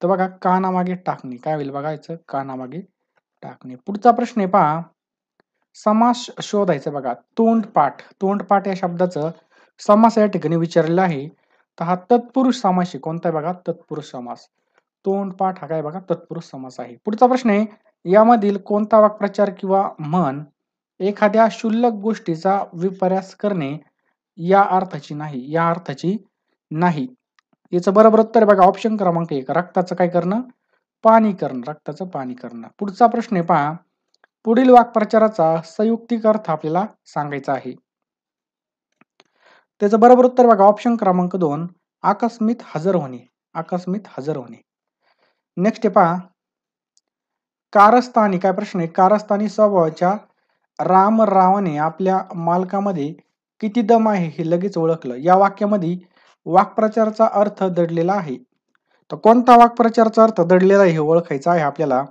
तर बघा कानामागे टाकणे काय होईल बघायचं, कानामागे टाकणे. पुढचा प्रश्न आहे पहा, समास शोधायचा बघा. तोंडपाठ, तोंडपाठ या शब्दाचं समास या ठिकाणी विचारलेला आहे. तर हा तत्पुरुष समास आहे. कोणता आहे बघा, तत्पुरुष समास. तोंडपाठ हा काय बघा, तत्पुरुष समास आहे. पुढचा प्रश्न आहे, यामधील कोणता वाक्प्रचार किंवा म्हण एखाद्या क्षुल्लक गोष्टीचा विपर्यास करणे या अर्थाची नाही, या अर्थाची नाही. याचं बरोबर उत्तर आहे बघा ऑप्शन क्रमांक 1, रक्ताचं काय करणं, पाणी करणं, रक्ताचं पाणी करणं. पुढचा प्रश्न आहे पहा, पुढील वाक्प्रचाराचा संयुक्तिक अर्थ आपल्याला सांगायचा आहे. त्याचं बरोबर उत्तर बघा ऑप्शन क्रमांक 2, आकस्मित हजर होणे, आकस्मित हजर होणे. नेक्स्ट आहे पहा, कारस्थानी काय प्रश्न आहे, कारस्थानी स्वभावाच्या रामरावाने आपल्या मालकामध्ये किती दम आहे हे लगेच ओळखलं. या वाक्यामध्ये वाक्प्रचाराचा अर्थ दडलेला आहे. तर कोणता वाक्प्रचाराचा अर्थ दडलेला आहे हे ओळखायचं आहे आपल्याला.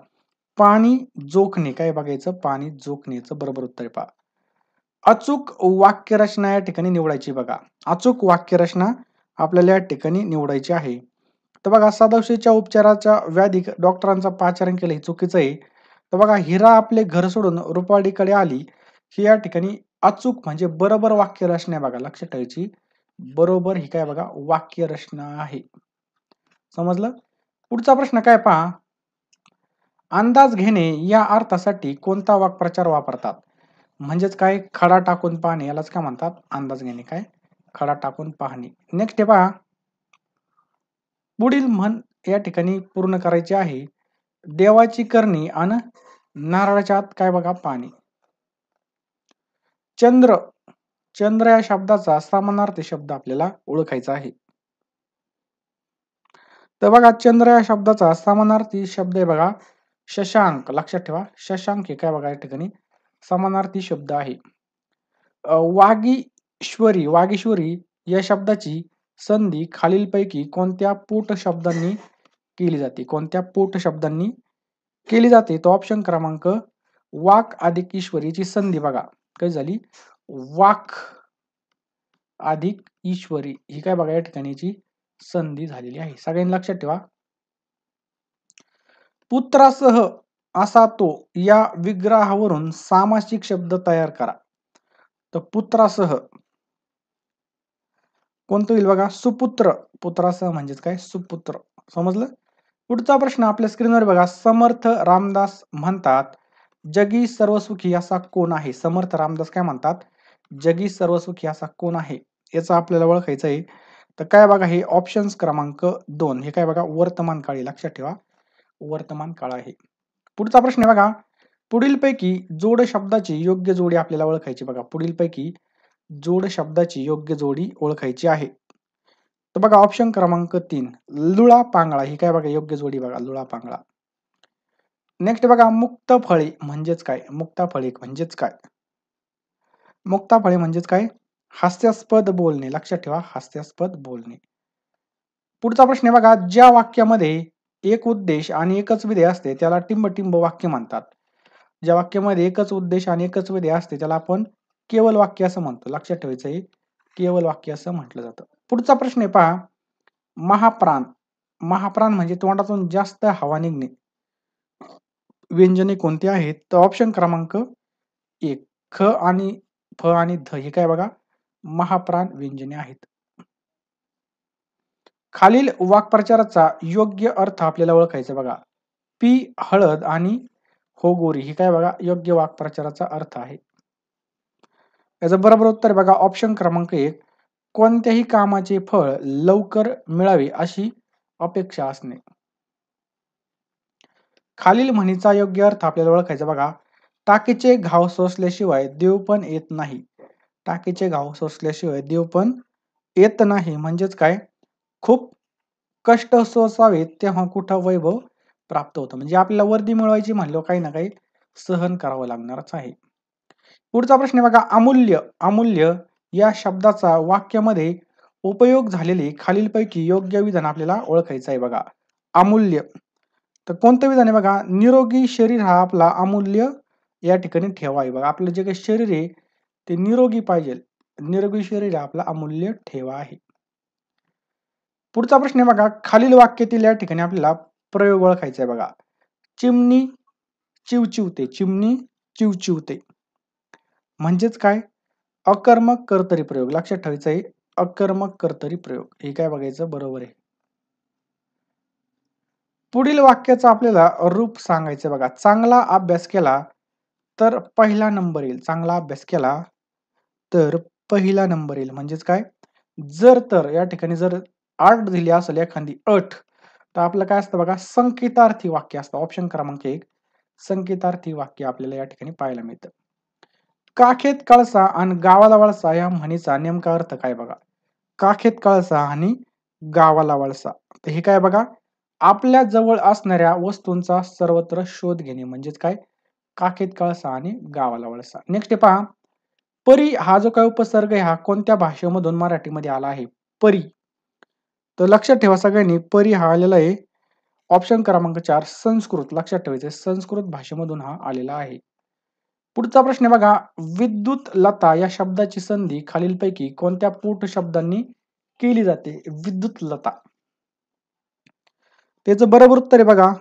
पाणी जोखणे काय बघायचं, पाणी जोखण्याचं बरोबर उत्तर आहे पहा. अचूक वाक्यरचना या ठिकाणी निवडायची बघा, अचूक वाक्यरचना आपल्याला या ठिकाणी निवडायची आहे. तर बघा सदाशिवच्या उपचाराच्या व्याधी डॉक्टरांचा पाचारण केलं हे चुकीचं आहे. तर बघा हिरा आपले घर सोडून रुपाडीकडे आली, ही या ठिकाणी अचूक म्हणजे बरोबर वाक्यरचना आहे बघा, लक्षात ठेवायची. बरोबर ही काय बघा वाक्यरचना आहे. समजलं. पुढचा प्रश्न काय पहा, अंदाज घेणे या अर्थासाठी कोणता वाक्प्रचार वापरतात? म्हणजेच काय, खडा टाकून पाहणे यालाच काय म्हणतात, अंदाज घेणे. काय, खडा टाकून पाहणे. नेक्स्ट आहे पहा, पुढील म्हण या ठिकाणी पूर्ण करायची आहे. देवाची करणी आणि नारळाच्या आत काय बघा पाणी. चंद्र, चंद्र या शब्दाचा समानार्थी शब्द आपल्याला ओळखायचा आहे. तर बघा चंद्र या शब्दाचा समानार्थी शब्द आहे बघा शशांक, लक्षात ठेवा. शशांक हे काय बघा या ठिकाणी समानार्थी शब्द आहे. वागीश्वरी, वागीश्वरी या शब्दाची संधी खालीलपैकी कोणत्या पोट शब्दांनी केली जाते, कोणत्या पोट शब्दांनी केली जाते? तो ऑप्शन क्रमांक, वाक अधिक ईश्वरीची संधी बघा काय झाली, वाक अधिक ईश्वरी ही काय बघा या ठिकाणीची संधी झालेली आहे. सगळ्यांनी लक्षात ठेवा. पुत्रासह असा तो या विग्रहावरून सामासिक शब्द तयार करा. तर पुत्रासह कोणतं होईल बघा, सुपुत्र. पुत्रासह म्हणजेच काय, सुपुत्र. समजलं. पुढचा प्रश्न आपल्या स्क्रीनवर बघा, समर्थ रामदास म्हणतात जगी सर्वसुखी असा कोण आहे? समर्थ रामदास काय म्हणतात, जगी सर्वसुखी असा कोण आहे? याचं आपल्याला ओळखायचं आहे. तर काय बघा, हे ऑप्शन क्रमांक 2 हे काय बघा वर्तमान काळी, लक्षात ठेवा वर्तमान काळ आहे. पुढचा प्रश्न आहे बघा, पुढीलपैकी जोड शब्दाची योग्य जोडी आपल्याला ओळखायची बघा, पुढीलपैकी जोड शब्दाची योग्य जोडी ओळखायची आहे. तर बघा ऑप्शन क्रमांक 3, लुळा पांगळा ही काय बघा योग्य जोडी बघा, लुळा पांगळा. नेक्स्ट बघा, मुक्तफळे म्हणजेच काय, मुक्ताफळे म्हणजेच काय, मुक्ताफळे म्हणजेच काय, हास्यास्पद बोलणे. लक्षात ठेवा हास्यास्पद बोलणे. पुढचा प्रश्न आहे बघा, ज्या वाक्यामध्ये एक उद्देश आणि एकच विधेय असते त्याला टिंब वाक्य म्हणतात. ज्या वाक्यामध्ये एकच उद्देश आणि एकच विधेय असते त्याला आपण केवल वाक्य असं म्हणतो. लक्षात ठेवायचं आहे, केवल वाक्य असं म्हटलं जातं. पुढचा प्रश्न आहे पहा, महाप्राण, महाप्राण म्हणजे तोंडातून जास्त हवा निघणे. व्यंजने कोणती आहेत? तर ऑप्शन क्रमांक 1, ख आणि फ आणि ध हे काय बघा महाप्राण व्यंजने आहेत. खालील वाक्प्रचाराचा योग्य अर्थ आपल्याला ओळखायचा बघा, पी हळद आणि हो गोरी ही काय बघा योग्य वाक्प्रचाराचा अर्थ आहे. याचं बरोबर उत्तर बघा ऑप्शन क्रमांक 1, कोणत्याही कामाचे फळ लवकर मिळावे अशी अपेक्षा असणे. खालील म्हणीचा योग्य अर्थ आपल्याला ओळखायचा बघा. टाकीचे घाव सोसल्याशिवाय देव पण येत नाही. टाकीचे घाव सोसल्याशिवाय देव पण येत नाही म्हणजेच काय, खूप कष्ट सोसावेत तेव्हा कुठं वैभव प्राप्त होतं. म्हणजे आपल्याला वर्दी मिळवायची म्हणल्यावर काही ना काही सहन करावं लागणारच आहे. पुढचा प्रश्न आहे बघा. अमूल्य. अमूल्य या शब्दाचा वाक्यामध्ये उपयोग झालेले खालीलपैकी योग्य विधान आपल्याला ओळखायचं आहे बघा. अमूल्य. तर कोणतं विधान आहे बघा. निरोगी शरीर हा आपला अमूल्य या ठिकाणी ठेवा आहे बघा. आपलं जे काही शरीर आहे ते निरोगी पाहिजे. निरोगी शरीर हा आपला अमूल्य ठेवा आहे. पुढचा प्रश्न आहे बघा. खालील वाक्यातील या ठिकाणी आपल्याला प्रयोग ओळखायचा आहे बघा. चिमणी चिवचिवते. चिमणी चिवचिवते म्हणजेच काय, अकर्मक कर्तरी प्रयोग. लक्षात ठेवायचं आहे, अकर्मक कर्तरी प्रयोग. हे काय बघायचं, बरोबर आहे. पुढील वाक्याचं आपल्याला रूप सांगायचं बघा. चांगला अभ्यास केला तर पहिला नंबर येईल. चांगला अभ्यास केला तर पहिला नंबर येईल म्हणजेच काय, जर तर या ठिकाणी जर अट दिली असेल एखादी अट, तर आपलं काय असतं बघा, संकेतार्थी वाक्य असतं. ऑप्शन क्रमांक 1 संकेतार्थी वाक्य आपल्याला या ठिकाणी पाहायला मिळतं. काखेत कळसा आणि गावाला वळसा या म्हणीचा नेमका अर्थ काय बघा. काखेत कळसा आणि गावाला वळसा. तर हे काय बघा, आपल्या जवळ असणाऱ्या वस्तूंचा सर्वत्र शोध घेणे म्हणजेच काय, काखेत कळसा आणि गावाला वळसा. नेक्स्ट पहा. परी हा जो काय उपसर्ग आहे हा कोणत्या भाषेमधून मराठीमध्ये आला आहे. परी. तर लक्षात ठेवा सगळ्यांनी, परी हा आलेला आहे ऑप्शन क्रमांक 4 संस्कृत. लक्षात ठेवायचे, संस्कृत भाषेमधून हा आलेला आहे. पुढचा प्रश्न बघा. विद्युत लता या शब्दाची संधी खालीलपैकी कोणत्या पोट शब्दांनी केली जाते. विद्युत लता. त्याचं बरोबर उत्तर आहे बघा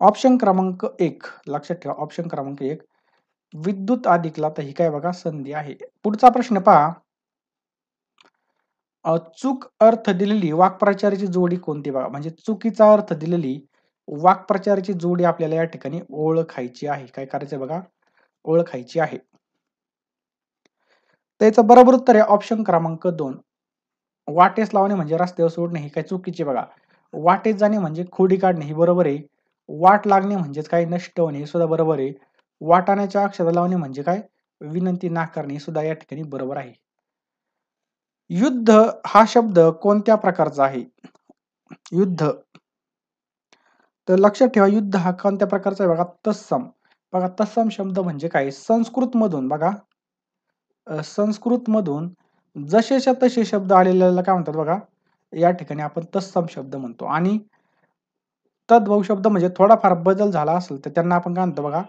ऑप्शन क्रमांक 1. लक्षात ठेवा ऑप्शन क्रमांक 1 विद्युत अधिक लता ही काय बघा संधी आहे. पुढचा प्रश्न पहा. चूक अर्थ दिलेली वाक्प्रचाराची जोडी कोणती बघा. म्हणजे चुकीचा अर्थ दिलेली वाक्प्रचाराची जोडी आपल्याला या ठिकाणी ओळखायची आहे. काय करायचं बघा, ओळखायची आहे. त्याचं बरोबर उत्तर आहे ऑप्शन क्रमांक 2 वाटेस लावणे म्हणजे रस्त्यावर सोडणे ही काय चुकीचे बघा. वाटेत जाणे म्हणजे खोडी काढणे ही बरोबर आहे. वाट लागणे म्हणजेच काय नष्ट होणे हे सुद्धा बरोबर आहे. वाटाण्याच्या अक्षर लावणे म्हणजे काय विनंती नाकारणे हे सुद्धा या ठिकाणी बरोबर आहे. युद्ध हा शब्द कोणत्या प्रकारचा आहे. युद्ध. तर लक्षात ठेवा युद्ध हा कोणत्या प्रकारचा आहे बघा. तत्सम. बघा तत्सम शब्द म्हणजे काय, संस्कृत मधून बघा, संस्कृत मधून जसेच्या तसे शब्द आलेल्याला काय म्हणतात बघा, या ठिकाणी आपण तत्सम शब्द म्हणतो. आणि तद्भव शब्द म्हणजे थोडाफार बदल झाला असेल तर त्यांना आपण काय म्हणतो बघा,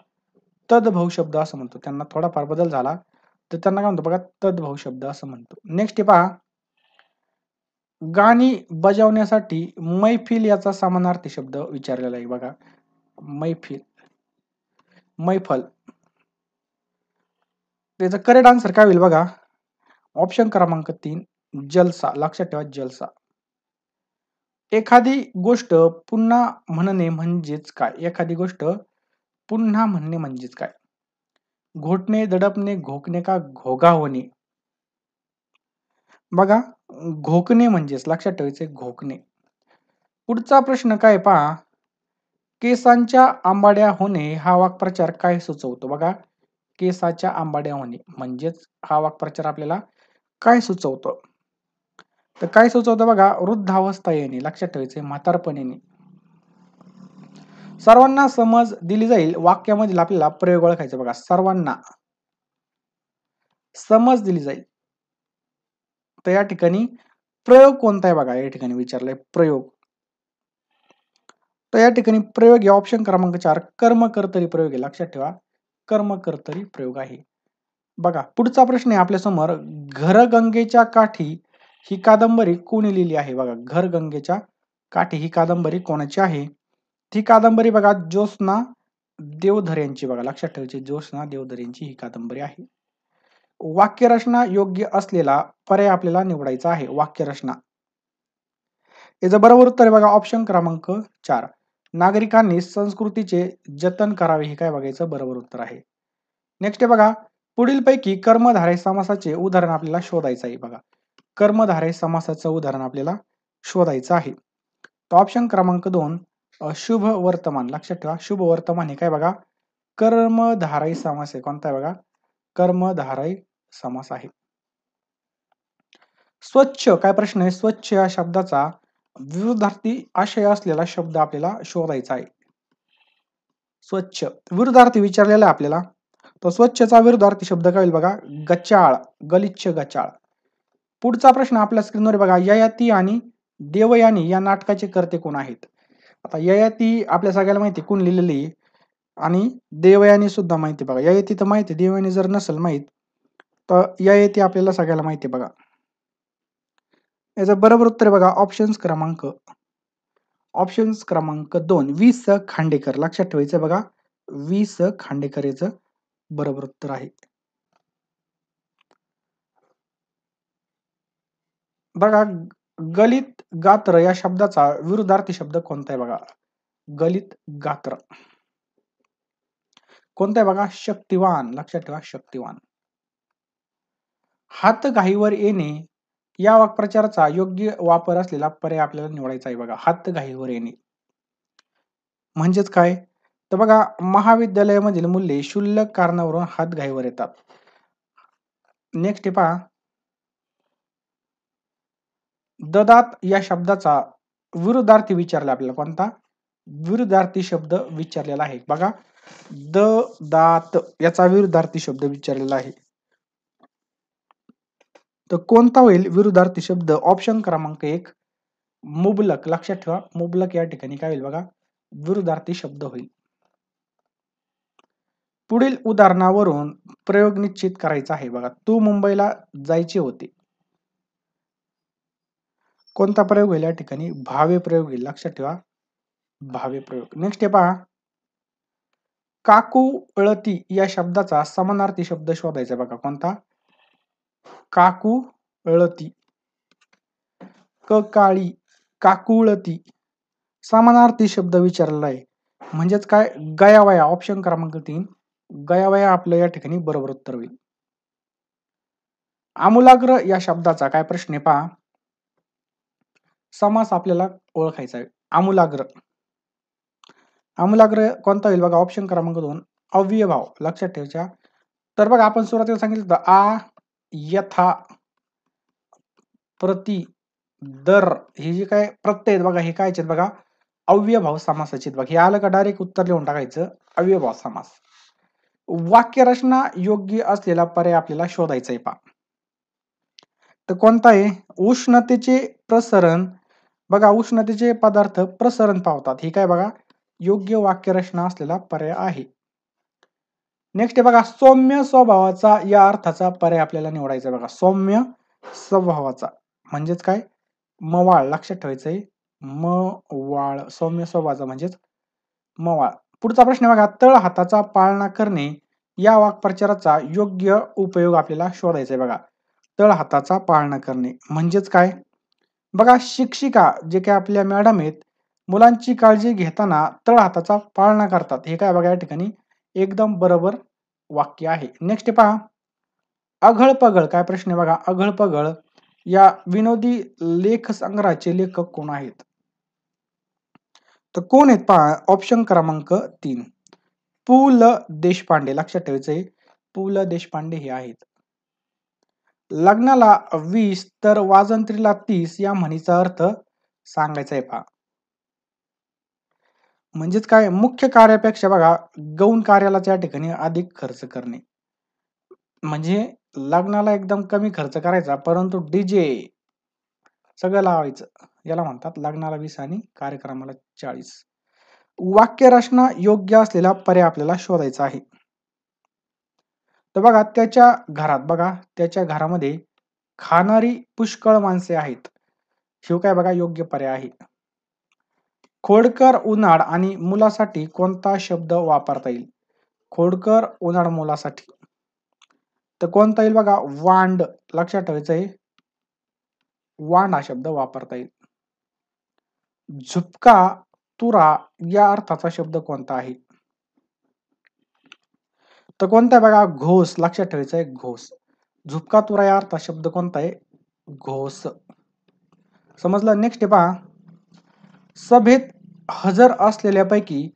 तद्भव शब्द असं म्हणतो. त्यांना थोडाफार बदल झाला तर त्यांना काय म्हणतो बघा, तद्भव शब्द असं म्हणतो. नेक्स्ट पहा. गाणी बजावण्यासाठी मैफिल याचा समानार्थी शब्द विचारलेला आहे बघा. मैफिल, मैफल. त्याचं करेक्ट आन्सर काय होईल बघा, ऑप्शन क्रमांक 3 जलसा. लक्षात ठेवा जलसा. एखादी गोष्ट पुन्हा म्हणणे म्हणजेच काय. एखादी गोष्ट पुन्हा म्हणणे म्हणजेच काय. घोटणे, दडपणे, घोकणे का घोगा होणे. बघा घोकणे म्हणजेच लक्षात ठेवायचे घोकणे. पुढचा प्रश्न काय पहा. केसांच्या आंबाड्या होणे हा वाक्प्रचार काय सुचवतो बघा. केसाच्या आंबाड्या होणे म्हणजेच हा वाक्प्रचार आपल्याला काय सुचवतो. तर काय सुचवतं बघा, वृद्धावस्था येणे. लक्षात ठेवायचे म्हातारपण येणे. सर्वांना समज दिली जाईल वाक्यामधील आपल्याला प्रयोग ओळखायचा बघा. सर्वांना समज दिली जाईल. तर या ठिकाणी प्रयोग कोणता आहे बघा, या ठिकाणी विचारलाय प्रयोग. तर या ठिकाणी प्रयोग या ऑप्शन क्रमांक 4 कर्म कर्तरी प्रयोग आहे. लक्षात ठेवा कर्म कर्तरी प्रयोग आहे. बघा पुढचा प्रश्न आहे आपल्या समोर. घर गंगेच्या काठी ही कादंबरी कोणी लिहिली आहे बघा. घर गंगेच्या काठी ही कादंबरी कोणाची आहे. ती कादंबरी बघा ज्योत्स्ना देवधर यांची बघा. लक्षात ठेवायची ज्योत्स्ना देवधर यांची ही कादंबरी आहे. वाक्यरचना योग्य असलेला पर्याय आपल्याला निवडायचा आहे. वाक्यरचना. याचं बरोबर उत्तर आहे बघा ऑप्शन क्रमांक 4 नागरिकांनी संस्कृतीचे जतन करावे हे काय बघायचं बरोबर उत्तर आहे. नेक्स्ट आहे बघा. पुढीलपैकी कर्मधारय समासाचे उदाहरण आपल्याला शोधायचं आहे बघा. कर्मधारय समासाचं उदाहरण आपल्याला शोधायचं आहे. तर ऑप्शन क्रमांक 2 शुभ वर्तमान. लक्षात ठेवा, शुभ वर्तमान हे काय बघा, कर्मधारय समास आहे. कोणता आहे बघा, कर्मधारय समास आहे. स्वच्छ, काय प्रश्न आहे, स्वच्छ या शब्दाचा विरुद्धार्थी आशय असलेला शब्द आपल्याला शोधायचा आहे. स्वच्छ विरुद्धार्थी विचारलेला आहे आपल्याला. तो स्वच्छचा विरुद्धार्थी शब्द काय होईल बघा, गचाळ, गलिच्छ, गचाळ. पुढचा प्रश्न आपल्या स्क्रीनवर बघा, ययाती आणि देवयानी या नाटकाचे कर्ते कोण आहेत? आता ययाती आपल्या सगळ्याला माहिती कोण लिहिलेली आणि देवयानी सुद्धा माहिती बघा. ययाती तर माहिती, देवयानी जर नसेल माहित तर ययाती आपल्याला सगळ्याला माहिती बघा. याचं बरोबर उत्तर बघा ऑप्शन्स क्रमांक 2 वीस खांडेकर. लक्षात ठेवायचं बघा, वीस खांडेकर याचं बरोबर उत्तर आहे. बघा, गलित गात्र या शब्दाचा विरुद्धार्थी शब्द कोणता आहे बघा, गलित गात्र कोणता आहे बघा, शक्तिवान. लक्षात ठेवा, शक्तिवान. हात घाईवर येणे या वाक्प्रचाराचा योग्य वापर असलेला पर्याय आपल्याला निवडायचा आहे बघा. हात घाईवर येणे म्हणजेच काय, तर बघा, महाविद्यालयामधील मुले क्षुल्लक कारणावरून हात घाईवर येतात. नेक्स्ट पहा, ददात या शब्दाचा विरुद्धार्थी विचारला आपल्याला. कोणता विरुद्धार्थी शब्द विचारलेला आहे बघा, ददात याचा विरुद्धार्थी शब्द विचारलेला आहे. तर कोणता होईल विरुद्धार्थी शब्द? ऑप्शन क्रमांक 1 मुबलक. लक्षात ठेवा, मुबलक या ठिकाणी काय होईल बघा, विरुद्धार्थी शब्द होईल. पुढील उदाहरणावरून प्रयोग निश्चित करायचा आहे बघा. तू मुंबईला जायचे होते. कोणता प्रयोग होईल या ठिकाणी? भावे प्रयोग होईल. लक्षात ठेवा, भावे प्रयोग. नेक्स्ट हे पहा, काकुळती या शब्दाचा समानार्थी शब्द शोधायचा बघा. कोणता? काकुळती, काळी, काकुळती समानार्थी शब्द विचारलेला आहे. म्हणजेच काय, गयावया. ऑप्शन क्रमांक 3 गयावया आपलं या ठिकाणी बरोबर उत्तर होईल. आमूलाग्र या शब्दाचा काय प्रश्न आहे पहा, समास आपल्याला ओळखायचा आहे. आमूलाग्र, आमूलाग्र कोणता होईल बघा, ऑप्शन क्रमांक 2 अव्ययभाव. लक्षात ठेवायचा. तर बघा, आपण सुरुवातीला सांगितलं होतं आ, यथा, प्रति, दर, हे जे काय प्रत्यय आहेत बघा, हे काय आहेत बघा, अव्ययभाव समासाचे बघा. हे आलं का डायरेक्ट उत्तर लिहून टाकायचं, अव्ययभाव समास. वाक्यरचना योग्य असलेला पर्याय आपल्याला शोधायचा आहे पहा. तर कोणता आहे? उष्णतेचे प्रसरण. बघा, उष्णतेचे पदार्थ प्रसरण पावतात. हे काय बघा, योग्य वाक्यरचना असलेला पर्याय आहे. नेक्स्ट आहे बघा, सौम्य स्वभावाचा या अर्थाचा पर्याय आपल्याला निवडायचा बघा. सौम्य स्वभावाचा म्हणजेच काय, मवाळ. लक्षात ठेवायचंय, मवाळ. सौम्य स्वभावाचा म्हणजेच मवाळ. पुढचा प्रश्न बघा, तळ हाताचा पाळणा करणे या वाक्प्रचाराचा योग्य उपयोग आपल्याला शोधायचा आहे बघा. तळ हाताचा पाळणा करणे म्हणजेच काय बघा, शिक्षिका जे काय आपल्या मॅडम आहेत, मुलांची काळजी घेताना तळ हाताचा पाळणा करतात. हे काय बघा, या ठिकाणी एकदम बरोबर वाक्य आहे. नेक्स्ट पहा, अघळ पगळ. काय प्रश्न आहे बघा, अघळ पगळ या विनोदी लेख संग्रहाचे लेखक कोण आहेत? तर कोण आहेत पहा, ऑप्शन क्रमांक 3 पु ल देशपांडे. लक्षात ठेवायचंय, पु ल देशपांडे हे आहेत. लग्नाला 20 तर वाजंत्रीला 30 या म्हणीचा अर्थ सांगायचा आहे पहा. म्हणजेच काय, मुख्य कार्यापेक्षा बघा गौण कार्याला त्या ठिकाणी अधिक खर्च करणे. म्हणजे लग्नाला एकदम कमी खर्च करायचा, परंतु डीजे सगळं लावायचं, याला म्हणतात लग्नाला 20 आणि कार्यक्रमाला 40. वाक्यरचना योग्य असलेला पर्याय आपल्याला शोधायचा आहे. तर बघा, त्याच्या घरात, बघा त्याच्या घरामध्ये खाणारी पुष्कळ माणसे आहेत. शिव काय बघा, योग्य पर्याय आहे. खोडकर उन्हाळ आणि मुलासाठी कोणता शब्द वापरता येईल? खोडकर उन्हाळ मुलासाठी तर कोणता येईल बघा, वांड. लक्षात ठेवायचंय, वांड हा शब्द वापरता येईल. झुपका, तुरा या अर्थाचा शब्द कोणता आहे? तर कोणता आहे बघा? घोष. लक्षात ठेवायचा आहे घोष. झुपका तुरा या अर्थ शब्द कोणता आहे? घोष. समजलं? नेक्स्ट आहे पहा, सभेत हजर असलेल्यापैकी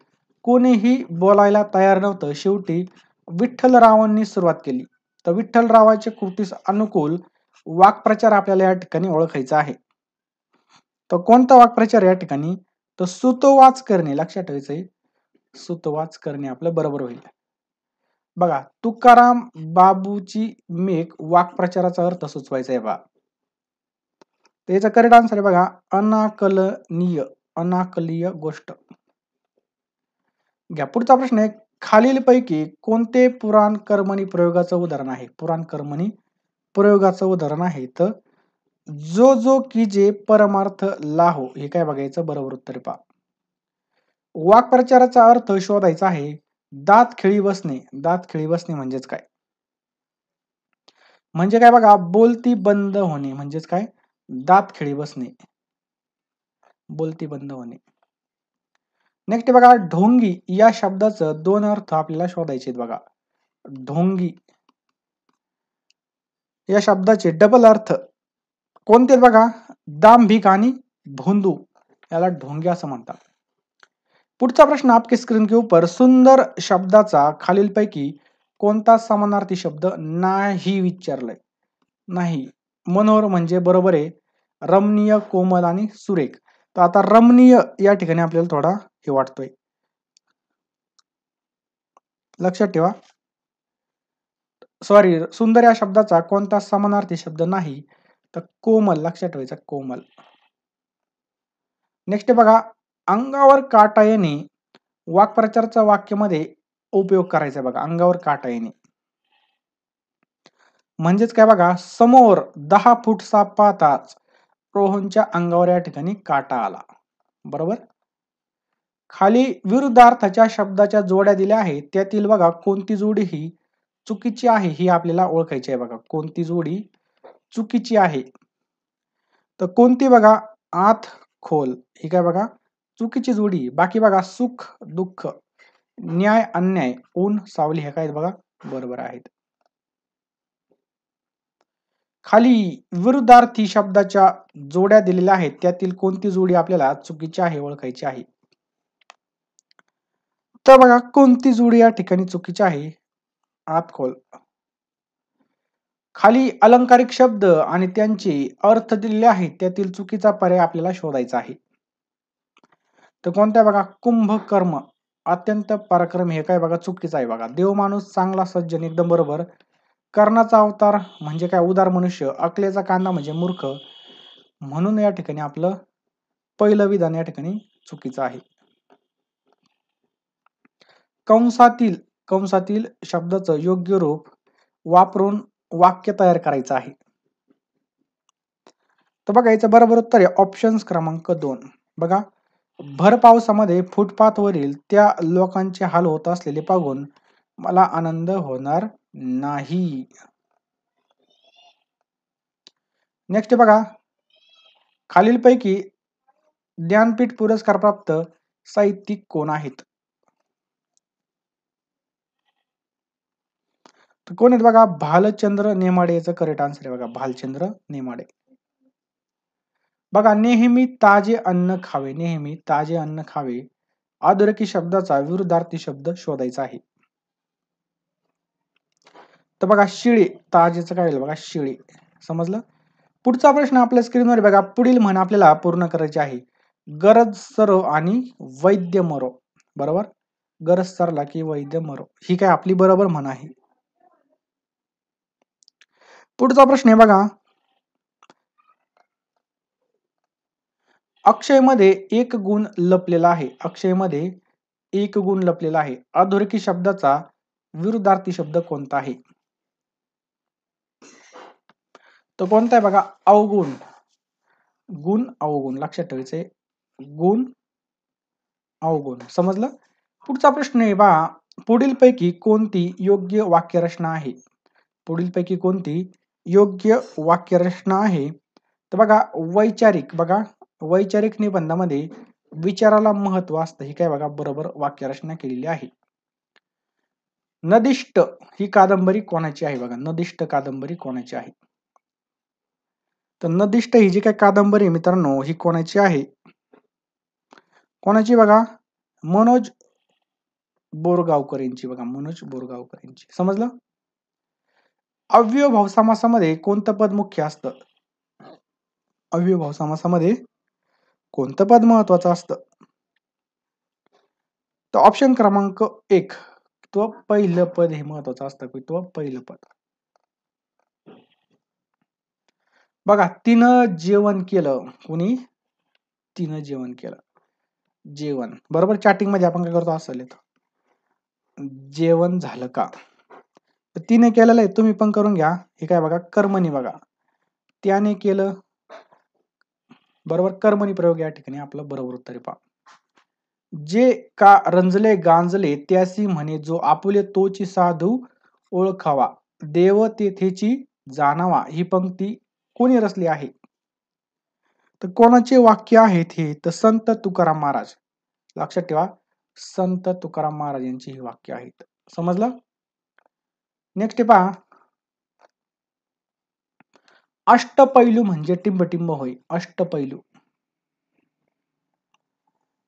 कोणीही बोलायला तयार नव्हतं. शेवटी विठ्ठलरावांनी सुरुवात केली. तर विठ्ठलरावांच्या कृतीस अनुकूल वाक्प्रचार आपल्याला या ठिकाणी ओळखायचा आहे. तर कोणता वाक्प्रचार या ठिकाणी? तर सुतोवाच करणे. लक्षात ठेवायचंय, सुतोवाच करणे आपलं बरोबर होईल. बघा, तुकाराम बाबूची मेघ वाक्प्रचाराचा अर्थ सुचवायचा आहे बघा. त्याचा करेक्ट आन्सर आहे बघा, अनाकलनीय. अनाकलीय गोष्ट. घ्या पुढचा प्रश्न आहे, खालीलपैकी कोणते पुराण कर्मणी प्रयोगाचं उदाहरण आहे? पुराण कर्मणी प्रयोगाचं उदाहरण आहे. तर जो जो कीजे परमार्थ लाहो, हे काय बघायचं? बरोबर उत्तर पहा. वाक्प्रचाराचा अर्थ शोधायचा आहे. दात खिळी बसणे. दात खिळी बसणे म्हणजेच काय? म्हणजे काय बघा, बोलती बंद होणे म्हणजेच काय? दात खिळी बसणे, बोलती बंद होणे. नेक्स्ट बघा, ढोंगी या शब्दाचं दोन अर्थ आपल्याला शोधायचे बघा. ढोंगी या शब्दाचे डबल अर्थ कोणते बघा? दांभिक आणि भोंदू, याला ढोंगी असं म्हणतात. पुढचा प्रश्न आपकी स्क्रीन के ऊपर, सुंदर शब्दाचा खालीलपैकी कोणता समानार्थी शब्द नाही विचारलाय? नाही. मनोहर म्हणजे बरोबर आहे. रमणीय, कोमल आणि सुरेख. तर आता रमणीय या ठिकाणी आपल्याला थोडा हे वाटतोय. लक्षात ठेवा. सॉरी, सुंदर या शब्दाचा कोणता समानार्थी शब्द नाही? तर कोमल. लक्षात ठेवायचा, कोमल. नेक्स्ट बघा, अंगावर काटा येणे वाक्प्रचारचा वाक्यामध्ये उपयोग करायचा बघा. अंगावर काटा येणे म्हणजेच काय बघा, समोर 10 फूट साप पाहताच रोहनच्या अंगावर या ठिकाणी काटा आला. बरोबर. खाली विरुद्धार्थाच्या शब्दाच्या जोड्या दिल्या आहेत, त्यातील बघा कोणती जोडी ही चुकीची आहे ही आपल्याला ओळखायची आहे बघा. कोणती जोडी चुकीची आहे? तर कोणती बघा, आत खोल, ही काय बघा चुकीची जोडी. बाकी बघा, सुख दुःख, न्याय अन्याय, ऊन सावली, हे काय बघा बरोबर आहेत. खाली विरुद्धार्थी शब्दाच्या जोड्या दिलेल्या आहेत, त्यातील कोणती जोडी आपल्याला चुकीची आहे ओळखायची आहे? तर बघा, कोणती जोडी या ठिकाणी चुकीची आहे? आत खोल. खाली अलंकारिक शब्द आणि त्यांचे अर्थ दिलेले आहेत, त्यातील चुकीचा पर्याय आपल्याला शोधायचा आहे. तर कोणत्या बघा, कुंभकर्म, अत्यंत पराक्रम, हे काय बघा चुकीचं आहे बघा. देव माणूस, चांगला सज्जन, एकदम बरोबर. कर्णाचा अवतार म्हणजे काय? उदार मनुष्य. अकलेचा कांदा म्हणजे मूर्ख. म्हणून या ठिकाणी आपलं पहिलं विधान या ठिकाणी चुकीचं आहे. कंसातील कंसातील शब्दाचं योग्य रूप वापरून वाक्य तयार करायचं आहे. तर बघा, याचं बरोबर उत्तर आहे ऑप्शन क्रमांक 2. बघा, भर पावसामध्ये फुटपाथवरील त्या लोकांचे हाल होत असलेले पाहून मला आनंद होणार नाही. नेक्स्ट बघा, खालीलपैकी ज्ञानपीठ पुरस्कार प्राप्त साहित्यिक कोण आहेत? तर कोण आहेत बघा? भालचंद्र नेमाडे याचं करेक्ट आन्सर आहे बघा, भालचंद्र नेमाडे. बघा, नेहमी ताजे अन्न खावे. नेहमी ताजे अन्न खावे. अधोरेखित शब्दाचा विरुद्धार्थी शब्द शोधायचा आहे. तर बघा, शिळे. ताजेचं काय बघा, शिळे. समजलं? पुढचा प्रश्न आपल्या स्क्रीनवर बघा. पुढील म्हण आपल्याला पूर्ण करायची आहे. गरज सरो आणि वैद्य मरो. बरोबर. गरज सरला की वैद्य मरो, ही काय आपली बरोबर म्हण आहे. पुढचा प्रश्न आहे बघा, अक्षयमध्ये एक गुण लपलेला आहे. अक्षयमध्ये एक गुण लपलेला आहे. अधोरेखित शब्दाचा विरुद्धार्थी शब्द कोणता आहे? तो कोणता आहे बघा? अवगुण. गुण अवगुण. लक्षात ठेवायचे, गुण अवगुण. समजलं? पुढचा प्रश्न आहे बघा, पुढीलपैकी कोणती योग्य वाक्यरचना आहे? पुढीलपैकी कोणती योग्य वाक्यरचना आहे? तर बघा, वैचारिक. बघा, वैचारिक निबंधामध्ये विचाराला महत्व असतं, ही काय बघा बरोबर वाक्यरचना केलेली आहे. नदिष्ट ही कादंबरी कोणाची आहे बघा, नदिष्ट कादंबरी कोणाची आहे? तर नदिष्ट ही जी काही कादंबरी मित्रांनो ही कोणाची आहे? कोणाची बघा? मनोज बोरगावकर यांची बघा, मनोज बोरगावकर यांची. समजलं? अव्ययभाव समासामध्ये कोणतं पद मुख्य असतं? अव्ययभाव समासामध्ये कोणतं पद महत्वाचं असतं? तर ऑप्शन क्रमांक 1 तो पहिलं पद हे महत्वाचं असतं की तो पहिलं पद. बघा, तिनं जेवण केलं. कोणी? तिनं जेवण केलं. जेवण बरोबर. चॅटिंग मध्ये आपण काय करतो असं लिहितो, जेवण झालं का? तर तिने केलेलं आहे, तुम्ही पण करून घ्या. हे काय बघा, कर्मणी बघा, त्याने केलं. बरोबर, कर्मणी प्रयोग या ठिकाणी आपलं बरोबर उत्तर आहे. पहा, जे का रंजले गांजले त्यासी म्हणे जो आपुले तोची साधू ओळखावा देव तेथेची जाणावा. ही पंक्ती कोणी रचली आहे? तर कोणाचे वाक्य आहेत हे? तर संत तुकाराम महाराज. लक्षात ठेवा, संत तुकाराम महाराज यांची ही वाक्य आहेत. समजलं? नेक्स्ट पहा, अष्टपैलू म्हणजे टिंबटिंब होय. अष्टपैलू.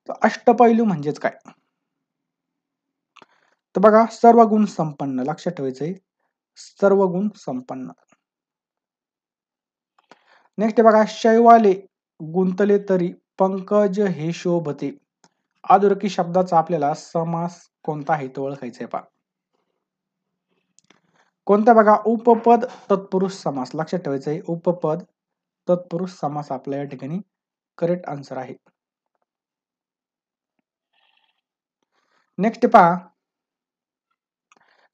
तर अष्टपैलू म्हणजेच काय? तर बघा, सर्व गुण संपन्न. लक्षात ठेवायचंय, सर्व गुण संपन्न. नेक्स्ट बघा, शैवाले गुंतले तरी पंकज हे शोभते. अधोरेखित शब्दाचा आपल्याला समास कोणता आहे तो ओळखायचा आहे. पहा, कोणता? बघा, उपपद तत्पुरुष समास. लक्षात ठेवायचंय, उपपद तत्पुरुष समास आपल्या या ठिकाणी करेक्ट आन्सर आहे. नेक्स्ट पहा,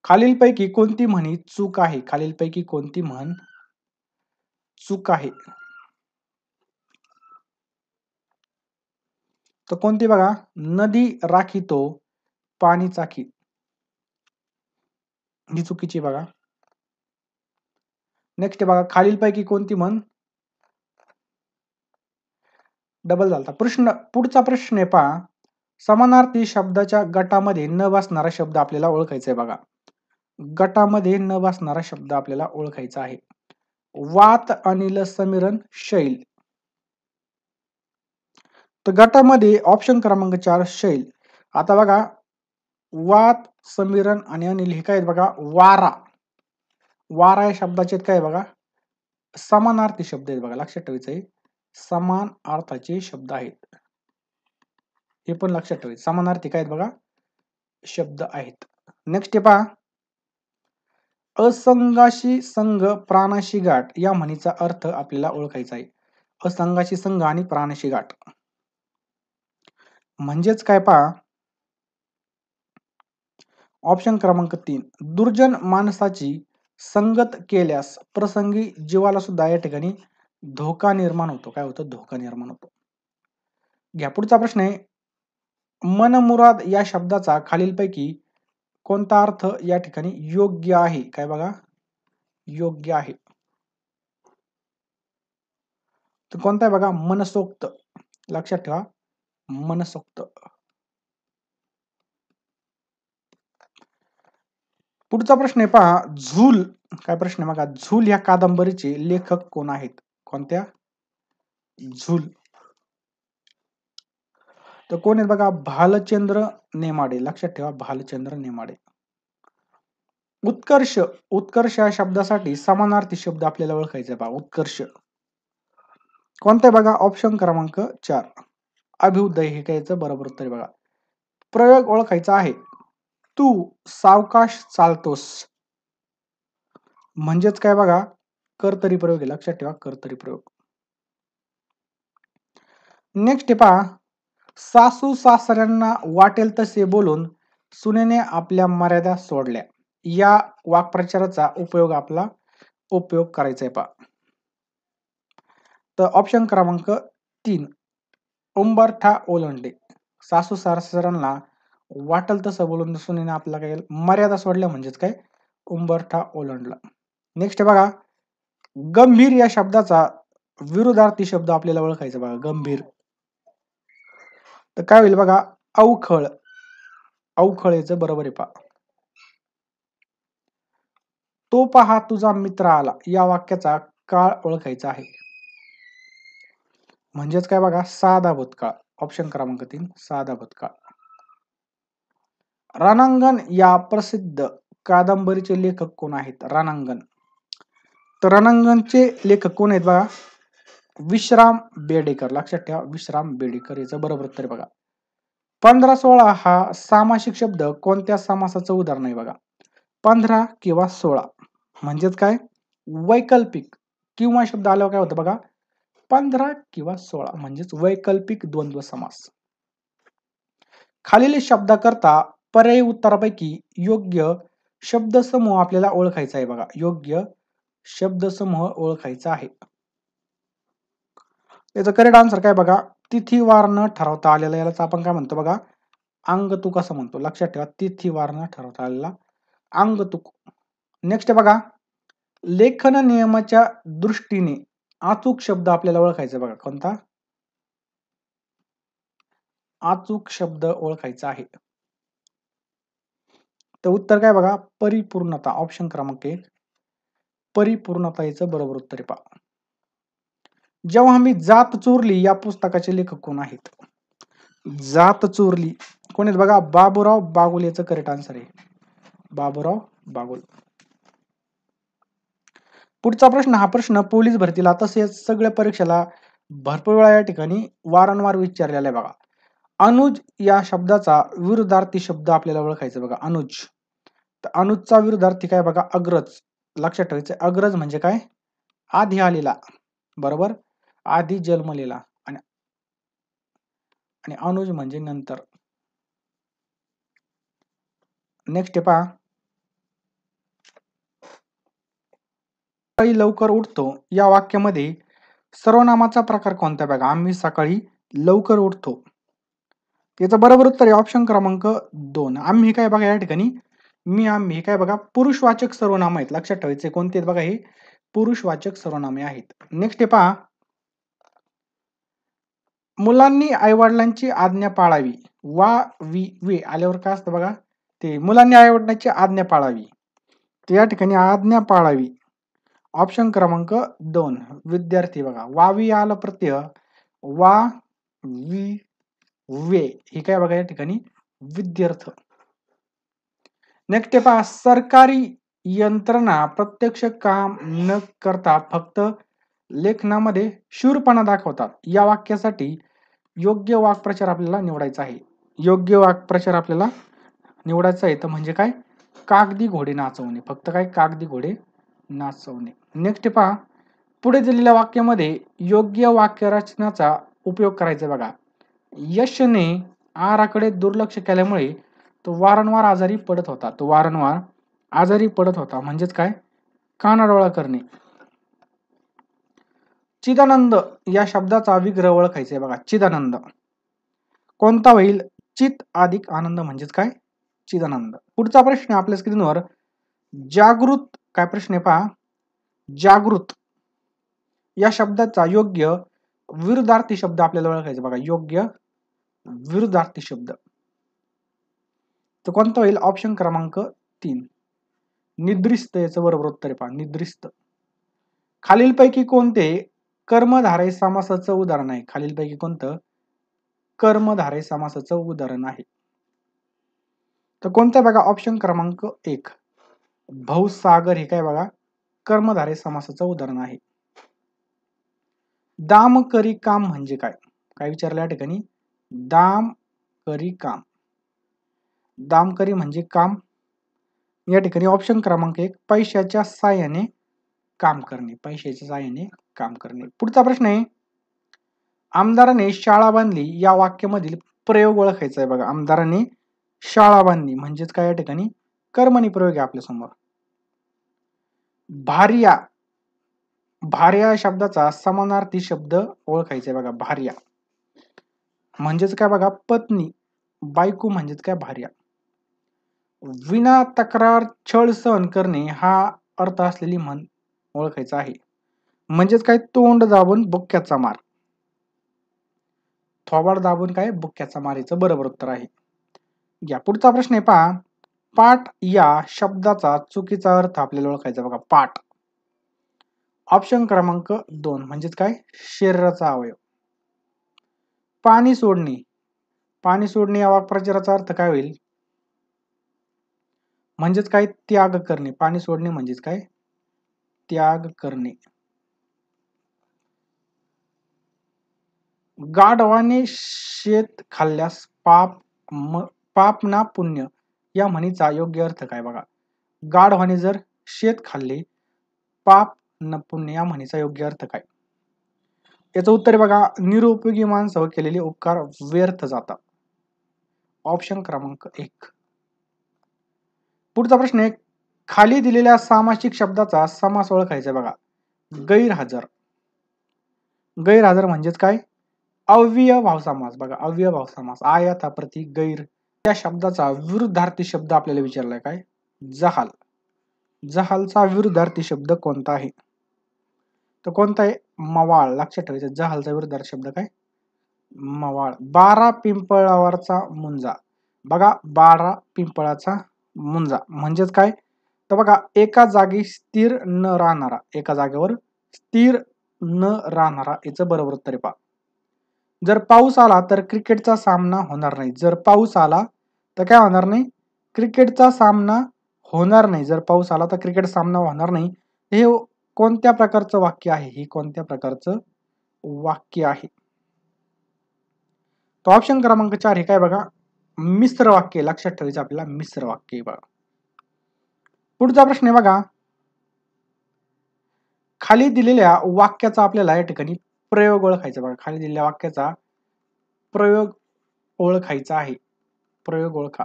खालीलपैकी कोणती म्हणी चूक आहे? खालीलपैकी कोणती म्हण चूक आहे? तर कोणती बघा, नदी राखीतो पाणी चाखी. ही चुकीची बघा. नेक्स्ट बघा, खालीलपैकी कोणती म्हण डबल झालता प्रश्न. पुढचा प्रश्न आहे पहा, समानार्थी शब्दाच्या गटामध्ये न बसणारा शब्द आपल्याला ओळखायचा आहे. बघा, गटामध्ये न बसणारा शब्द आपल्याला ओळखायचा आहे. वात अनिल समीरण शैल. तर गटामध्ये ऑप्शन क्रमांक 4 शैल. आता बघा, वात समीरण आणि अनिल हे काय बघा, वारा. वारा या शब्दाचे काय बघा, समानार्थी शब्द आहेत. बघा, लक्षात ठेवायचंय, समान अर्थाचे शब्द आहेत. हे पण लक्षात ठेवायचं, समानार्थी काय आहेत बघा शब्द आहेत. नेक्स्ट पहा, असंगाशी संघ प्राणाशी गाठ या म्हणीचा अर्थ आपल्याला ओळखायचा आहे. असंगाशी संघ आणि प्राणाशी गाठ म्हणजेच काय? पहा, ऑप्शन क्रमांक 3 दुर्जन माणसाची संगत केल्यास प्रसंगी जीवाला सुद्धा या ठिकाणी धोका निर्माण होतो. काय होतं? धोका निर्माण होतो. घ्या, पुढचा प्रश्न आहे, मनमुराद या शब्दाचा खालीलपैकी कोणता अर्थ या ठिकाणी योग्य आहे? काय बघा, योग्य आहे. तर कोणता आहे बघा, मनसोक्त. लक्षात ठेवा, मनसोक्त. पुढचा प्रश्न आहे पहा, झूल. काय प्रश्न आहे बघा, झूल या कादंबरीचे लेखक कोण आहेत? कोणत्या? झूल. तर कोण आहेत बघा, भालचंद्र नेमाडे. लक्षात ठेवा, भालचंद्र नेमाडे. उत्कर्ष. उत्कर्ष या शब्दासाठी समानार्थी शब्द आपल्याला ओळखायचा आहे. पहा, उत्कर्ष कोणता आहे बघा, ऑप्शन क्रमांक 4 अभ्युदय. हे कायचं बरोबर उत्तर आहे. बघा, प्रयोग ओळखायचा आहे, तू सावकाश चालतोस म्हणजेच काय बघा, कर्तरी प्रयोग आहे. लक्षात ठेवा, कर्तरी प्रयोग. नेक्स्ट पहा, सासू सासऱ्यांना वाटेल तसे बोलून सुनेने आपल्या मर्यादा सोडल्या या वाक्प्रचाराचा उपयोग करायचा आहे. पहा, तर ऑप्शन क्रमांक 3 उंबरठा ओलांडले. सासू सासऱ्यांना वाटेल तसं बोलून सुनेने आपला काय मर्यादा सोडल्या म्हणजेच काय, उंबरठा ओलांडला. नेक्स्ट बघा, गंभीर या शब्दाचा विरुद्धार्थी शब्द आपल्याला ओळखायचा. बघा, गंभीर. तर काय होईल बघा, अवखळ. अवखळ याचं बरोबर आहे. पहा, तो पहा तुझा मित्र आला या वाक्याचा काळ ओळखायचा आहे. म्हणजेच काय बघा, साधा भूतकाळ. ऑप्शन क्रमांक 3 साधा भूतकाळ. रणांगण या प्रसिद्ध कादंबरीचे लेखक कोण आहेत? रणांगण. तर रणांगणचे लेखक कोण आहेत बघा, विश्राम बेडेकर. लक्षात ठेवा, विश्राम बेडेकर याचं बरोबर उत्तर बघा. 15-16 हा सामासिक शब्द कोणत्या समासाचं उदाहरण आहे बघा. 15 किंवा 16 म्हणजेच काय, वैकल्पिक किंवा शब्द आल्यावर काय होतं बघा, 15 किंवा 16 म्हणजेच वैकल्पिक द्वंद्व समास. खालील शब्दाकरता पर्यायी उत्तरापैकी योग्य शब्दसमूह आपल्याला ओळखायचा आहे बघा. योग्य शब्दसमूह ओळखायचा आहे. याचं करेक्ट आन्सर काय बघा, तिथी वार न ठरवता आलेला, यालाच आपण काय म्हणतो बघा, अंगतुक असं म्हणतो. लक्षात ठेवा, तिथी वार न ठरवता आलेला अंगतुक. नेक्स्ट बघा, लेखन नियमाच्या दृष्टीने अचूक शब्द आपल्याला ओळखायचा बघा. कोणता अचूक शब्द ओळखायचा आहे? तर उत्तर काय बघा, परिपूर्णता. ऑप्शन क्रमांक 1 परिपूर्णता याचं बरोबर उत्तर आहे पहा. जेव्हा आम्ही जात चोरली या पुस्तकाचे लेखक कोण आहेत? जात चोरली कोण आहेत बघा, बाबूराव बागुल याचं करेक्ट आन्सर आहे. बाबूराव बागुल. पुढचा प्रश्न, हा प्रश्न पोलीस भरतीला तसेच सगळ्या परीक्षेला भरपूर वेळा या ठिकाणी वारंवार विचारलेला आहे बघा. अनुज या शब्दाचा विरुद्धार्थी शब्द आपल्याला ओळखायचा बघा. अनुज. तर अनुजचा विरुद्धार्थी काय बघा, अग्रज. लक्षात ठेवायचं, अग्रज म्हणजे काय, आधी आलेला, बरोबर, आधी जन्मलेला, आणि अनुज म्हणजे नंतर. नेक्स्ट पहा, सकाळी लवकर उठतो या वाक्यामध्ये सर्वनामाचा प्रकार कोणता बघा. आम्ही सकाळी लवकर उठतो. याचं बरोबर उत्तर आहे ऑप्शन क्रमांक 2 आम्ही. काय बघा या ठिकाणी मी, आम्ही काय बघा पुरुषवाचक सर्वनाम आहेत. लक्षात ठेवायचे कोणते बघा, हे पुरुषवाचक सर्वनामे आहेत. नेक्स्ट पहा, मुलांनी आईवडिलांची आज्ञा पाळावी. वा वी वे आल्यावर काय असतं बघा, ते मुलांनी आईवडिलांची आज्ञा पाळावी. तर या ठिकाणी आज्ञा पाळावी ऑप्शन क्रमांक 2 विद्यार्थी बघा. वावी आलं प्रत्यय, वा वी वे हे काय बघा या ठिकाणी विद्यार्थ. नेक्स्ट पहा, सरकारी यंत्रणा प्रत्यक्ष काम न करता फक्त लेखनामध्ये शूरपणा दाखवतात या वाक्यासाठी योग्य वाक्प्रचार आपल्याला निवडायचा आहे. योग्य वाक्प्रचार आपल्याला निवडायचा आहे. तर म्हणजे काय, कागदी घोडे नाचवणे. फक्त काय, कागदी घोडे नाचवणे. नेक्स्ट पहा, पुढे दिलेल्या वाक्यामध्ये योग्य वाक्यरचनाचा उपयोग करायचा बघा. यशने आराकडे दुर्लक्ष केल्यामुळे तो वारंवार आजारी पडत होता. तो वारंवार आजारी पडत होता म्हणजेच काय, कानाडोळा करणे. चिदानंद या शब्दाचा विग्रह ओळखायचा आहे बघा. चिदानंद कोणता होईल, चित अधिक आनंद म्हणजेच काय, चिदानंद. पुढचा प्रश्न आपल्या स्क्रीनवर, जागृत काय प्रश्न आहे पहा, जागृत या शब्दाचा योग्य विरुद्धार्थी शब्द आपल्याला ओळखायचा बघा. योग्य विरुद्धार्थी शब्द तर कोणता होईल, ऑप्शन क्रमांक 3 निद्रिस्त याचं बरोबर उत्तर आहे पहा. निद्रिस्त. खालीलपैकी कोणते कर्मधारय समासाचं उदाहरण आहे? खालीलपैकी कोणतं कर्मधारय समासाचं उदाहरण आहे? तर कोणतं बघा, ऑप्शन क्रमांक 1 भवसागर हे काय बघा कर्मधारय समासाचं उदाहरण आहे. दाम करी काम म्हणजे काय? काय विचारलं या ठिकाणी, दाम करी काम. दामकरी म्हणजे काम. या ठिकाणी ऑप्शन क्रमांक 1 पैशाच्या साहाय्याने काम करणे. पैशाच्या साहाय्याने काम करणे. पुढचा प्रश्न आहे, आमदाराने शाळा बांधली या वाक्यामधील प्रयोग ओळखायचा आहे बघा. आमदाराने शाळा बांधली म्हणजेच काय, या ठिकाणी कर्मणी प्रयोग आहे आपल्या समोर. भार्या, भार्या शब्दाचा समानार्थी शब्द ओळखायचा आहे बघा. भार्या म्हणजेच काय बघा, पत्नी, बायको म्हणजेच काय, भार्या. विना तक्रार छळ सहन करणे हा अर्थ असलेली म्हण ओळखायचा आहे. म्हणजेच काय, तोंड दाबून बुक्क्याचा मार. थोबाड दाबून काय, बुक्क्याचा मार याचं बरोबर उत्तर आहे. या पुढचा प्रश्न आहे पहा, पाठ या शब्दाचा चुकीचा अर्थ आपल्याला ओळखायचा बघा. पाठ ऑप्शन क्रमांक 2 म्हणजेच काय, शरीराचा अवयव. पाणी सोडणे, पाणी सोडणे या वाक्प्रचाराचा अर्थ काय होईल, म्हणजेच काय, त्याग करणे. पाणी सोडणे म्हणजेच काय, त्याग करणे. गाढवाने शेत खाल्ल्यास पाप ना पुण्य या म्हणीचा योग्य अर्थ काय बघा. गाढवाने जर शेत खाल्ले, पाप न पुण्य या म्हणीचा योग्य अर्थ काय. याचं उत्तर बघा, निरुपयोगी माणसावर केलेले उपकार व्यर्थ जातात. ऑप्शन क्रमांक 1. पुढचा प्रश्न आहे, खाली दिलेल्या सामासिक शब्दाचा समास ओळखायचा बघा. गैरहजर. गैरहजर म्हणजेच काय, अव्ययभाव समास बघा. अव्ययभाव समास. आयथा प्रति गैर या शब्दाचा विरुद्धार्थी शब्द आपल्याला विचारलाय काय, जहाल. जहालचा विरुद्धार्थी शब्द कोणता आहे, तर कोणता आहे, मवाळ. लक्षात ठेवायचं, जहालचा विरुद्धार्थी शब्द काय, मवाळ. 12 पिंपळावरचा मुंजा बघा. 12 पिंपळाचा मुंजा म्हणजेच काय, तर बघा, एका जागी स्थिर न राहणारा. एका जागेवर स्थिर न राहणारा याचं बरोबर उत्तर आहे पहा. जर पाऊस आला तर क्रिकेटचा सामना होणार नाही. जर पाऊस आला तर काय होणार नाही, क्रिकेटचा सामना होणार नाही. जर पाऊस आला तर क्रिकेट सामना होणार नाही. हे कोणत्या प्रकारचं वाक्य आहे, हे कोणत्या प्रकारचं वाक्य आहे. तो ऑप्शन क्रमांक 4 हे काय बघा, मिश्र वाक्य. लक्षात ठेवायचं आपल्याला, मिश्र वाक्य बघा. पुढचा प्रश्न आहे बघा, खाली दिलेल्या वाक्याचा आपल्याला या ठिकाणी प्रयोग ओळखायचा बघा. खाली दिलेल्या वाक्याचा प्रयोग ओळखायचा आहे. प्रयोग ओळखा.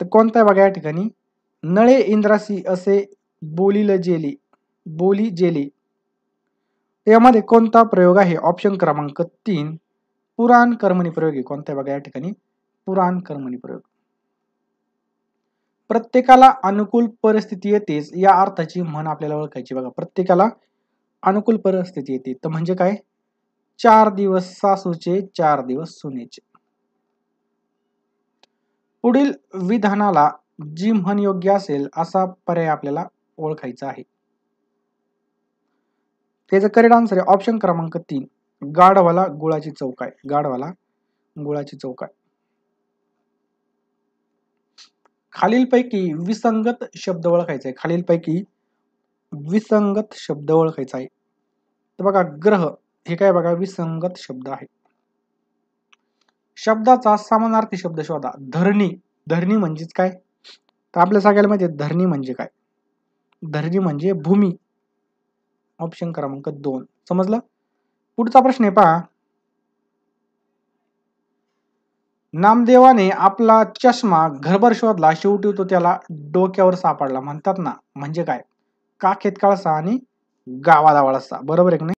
तर कोणता आहे बघा या ठिकाणी, नळे इंद्रासी असे बोली जेली. यामध्ये कोणता प्रयोग आहे, ऑप्शन क्रमांक 3 पुराण कर्मणी प्रयोग आहे. कोणता आहे बघा या ठिकाणी, पुराण कर्मणी प्रयोग. प्रत्येकाला अनुकूल परिस्थिती येतेच या अर्थाची म्हण आपल्याला ओळखायची बघा. प्रत्येकाला अनुकूल परिस्थिती येते तर म्हणजे काय, 4 दिवस सासूचे 4 दिवस सुनेचे. पुढील विधानाला जी म्हण योग्य असेल असा पर्याय आपल्याला ओळखायचा आहे. त्याचं करेक्ट आन्सर आहे ऑप्शन क्रमांक 3 गाढवाला गुळाची चौकाय. गाढवाला गुळाची चौकाय. खालीलपैकी विसंगत शब्द ओळखायचा आहे. खालीलपैकी विसंगत शब्द ओळखायचा आहे. तर बघा, ग्रह हे काय बघा, विसंगत शब्द आहे. शब्दाचा समानार्थी शब्द शोधा. धरणी. धरणी म्हणजेच काय, तर आपल्या सगळ्याला माहिती आहे धरणी म्हणजे काय. धरणी म्हणजे भूमी. ऑप्शन क्रमांक 2 समजलं. पुढचा प्रश्न आहे पहा, नामदेवाने आपला चष्मा घरभर शोधला, शेवटी तो त्याला डोक्यावर सापडला. म्हणतात ना, म्हणजे काय, काखेत कळसा आणि गावाला वळसा. बरोबर आहे की नाही.